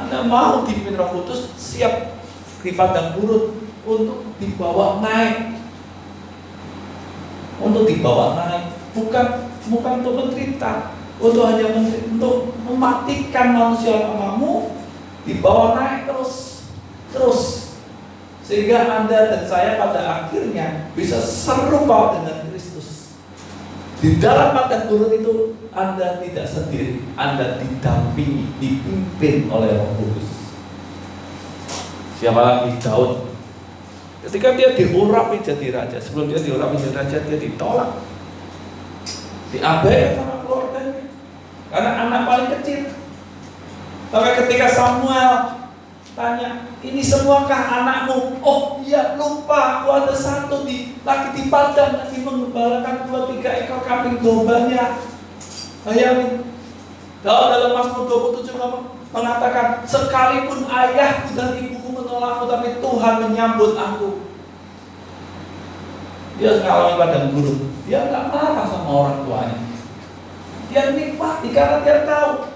Anda mau dipimpin Roh Kudus, siap di padang gurun untuk dibawa naik. Untuk dibawa naik, bukan untuk menderita, untuk mematikan manusia lamamu, dibawa naik terus, sehingga Anda dan saya pada akhirnya bisa serupa dengan Kristus. Di dalam padang gurun itu Anda tidak sendiri, Anda didampingi, dipimpin oleh Roh Kudus. Siapa lagi? Daud. Ketika dia diurapi jadi raja, sebelum dia diurapi jadi raja, dia ditolak, diabaikan sama keluarganya, karena anak paling kecil. Tapi ketika Samuel tanya, ini semuakah anakmu? Oh iya, lupa, aku ada satu lagi di padang, lagi mengembalakan 2-3 ekor kambing dombanya. Bayangin, Daud dalam Mazmur 27 mengatakan, sekalipun ayahku dan ibuku menolakku, tapi Tuhan menyambut aku. Dia mengalami padang gurun, dia nggak marah sama orang tuanya. Dia nikmati karena dia tahu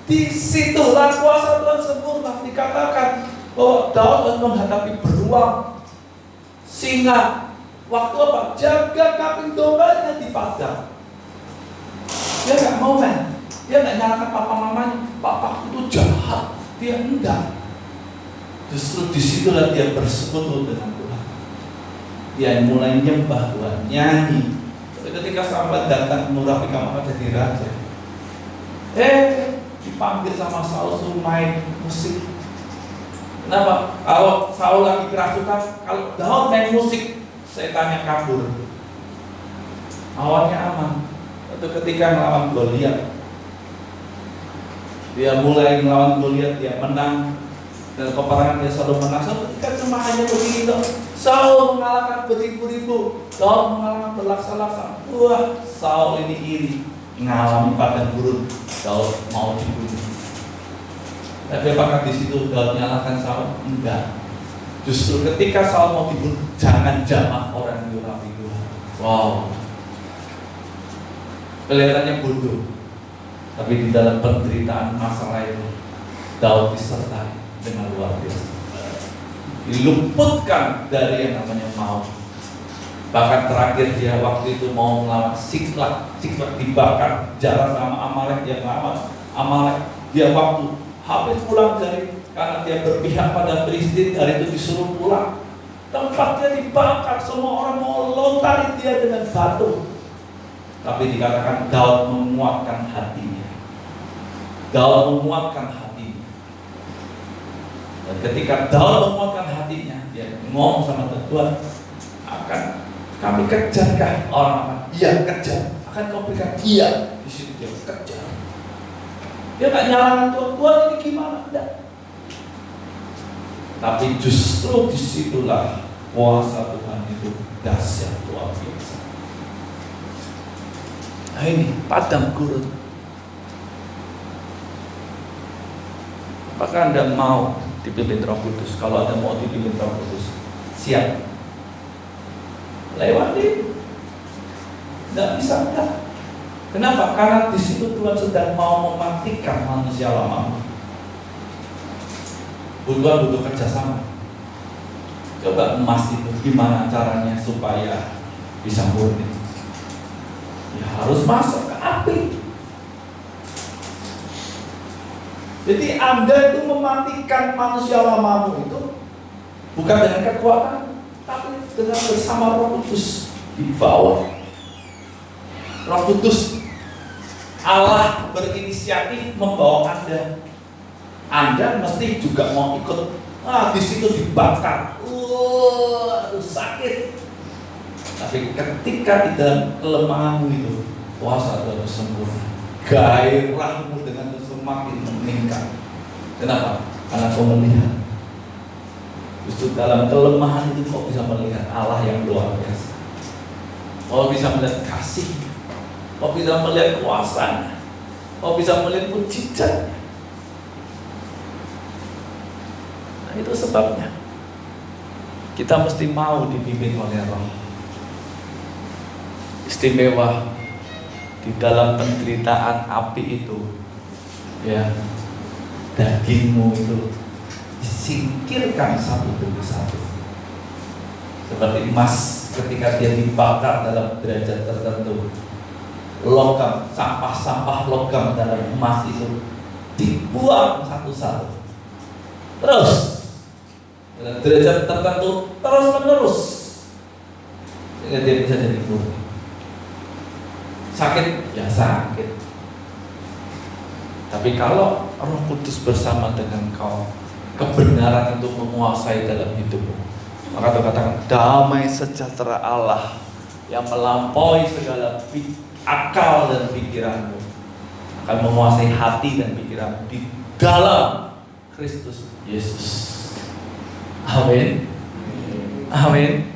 di situlah kuasa Tuhan sempurna. Dikatakan bahwa Daud harus menghadapi beruang, singa. Waktu apa? Jaga kambing dombanya di padang. Dia nggak mau main. Dia nggak nyalakan papa mamanya. Papaku itu jahat. Dia enggak. Justru disitulah dia bersekutu dengan Tuhan. Dia mulai nyembah Tuhan, nyanyi. Tapi ketika Samuel datang mengurapi kamu jadi raja, dipanggil sama Saul suruh main musik. Kenapa? Kalau Saul lagi kerasukan, kalau Daud main musik, setannya kabur. Awalnya aman. Itu ketika melawan Goliat, dia mulai melawan Goliat, dia menang. Dan peperangan dia selalu menang. Ketika cuma hanya begini, Saul mengalahkan beribu-ribu, Daud mengalahkan berlaksa-laksa. Wah, Saul ini iri, mengalami padang gurun. Daud mau dibunuh. Tapi apakah di situ Daud menyalahkan Saul? Enggak. Justru ketika Saul mau dibunuh, jangan jamah orang yang diurapi Tuhan. Wow. Kelihatannya bodoh, tapi di dalam penderitaan masalah itu, Daud disertai dengan luar biasa. Diluputkan dari yang namanya maut. Bahkan terakhir dia waktu itu mau melawan Siklag dibakar, jalan sama Amalek, dia melawan Amalek. Dia waktu habis pulang dari karena dia berpihak pada Filistin, hari itu disuruh pulang. Tempatnya dibakar, semua orang mau lontari dia dengan batu. Tapi dikatakan Daud menguatkan hatinya. Daud menguatkan hatinya. Dan ketika Daud menguatkan hatinya, dia ngomong sama Tuhan, akan kami kejarkah orang? Iya, kejar. Akan kau berikan? Iya. Di situ dia kejar. Dia nggak nyalakan Tuhan ini gimana? Enggak. Tapi justru disitulah kuasa Tuhan itu dahsyat luar biasa. Nah ini padang gurun. Apakah Anda mau dipimpin Roh Kudus? Kalau Anda mau dipimpin Roh Kudus, siap. Lewati. Tidak bisa enggak. Kenapa? Karena di situ Tuhan sedang mau mematikan manusia lama. Tuhan butuh kerjasama. Coba emas itu gimana caranya supaya bisa murni? Ya harus masuk ke api. Jadi Anda itu mematikan manusia lamamu itu bukan dengan kekuatan, tapi dengan bersama Roh Kudus di bawah. Roh Kudus, Allah berinisiatif membawa Anda. Anda mesti juga mau ikut. Di situ dibakar. Aduh sakit. Tapi ketika di dalam kelemahanmu itu, kuasa Tuhan sempurna. Gairahmu dengan itu semakin meningkat. Kenapa? Karena kau melihat. Justru dalam kelemahan itu kau bisa melihat Allah yang luar biasa. Kau bisa melihat kasih. Kau bisa melihat kuasa. Kau bisa melihat mujizat. Nah itu sebabnya kita mesti mau dipimpin oleh Roh. Istimewa di dalam penderitaan api itu, ya, dagingmu itu disingkirkan satu demi satu. Seperti emas ketika dia dibakar dalam derajat tertentu, logam, sampah-sampah logam dalam emas itu dibuang satu-satu. Terus dalam derajat tertentu terus menerus sehingga dia bisa jadi murni. Sakit, ya sakit. Tapi kalau Roh Kudus bersama dengan kau, kebenaran itu menguasai dalam hidupmu, maka Tuhan katakan damai sejahtera Allah yang melampaui segala akal dan pikiranmu akan menguasai hati dan pikiranmu di dalam Kristus Yesus. Amin. Amin.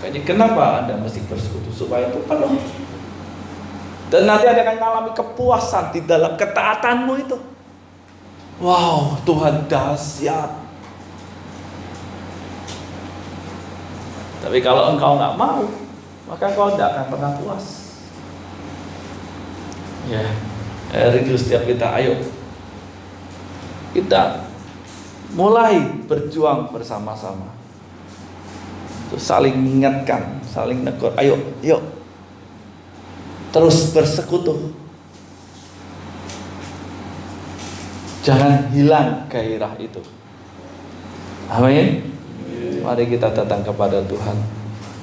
Jadi kenapa Anda mesti bersekutu? Supaya itu penuh. Dan nanti Anda akan mengalami kepuasan di dalam ketaatanmu itu. Wow, Tuhan dahsyat. Tapi kalau engkau nggak mau, maka engkau tidak akan pernah puas. Ya, rindu setiap kita. Ayo, kita mulai berjuang bersama-sama. Terus saling mengingatkan, saling negur. Ayo, yuk, terus bersekutu. Jangan hilang gairah itu. Amin. Mari kita datang kepada Tuhan.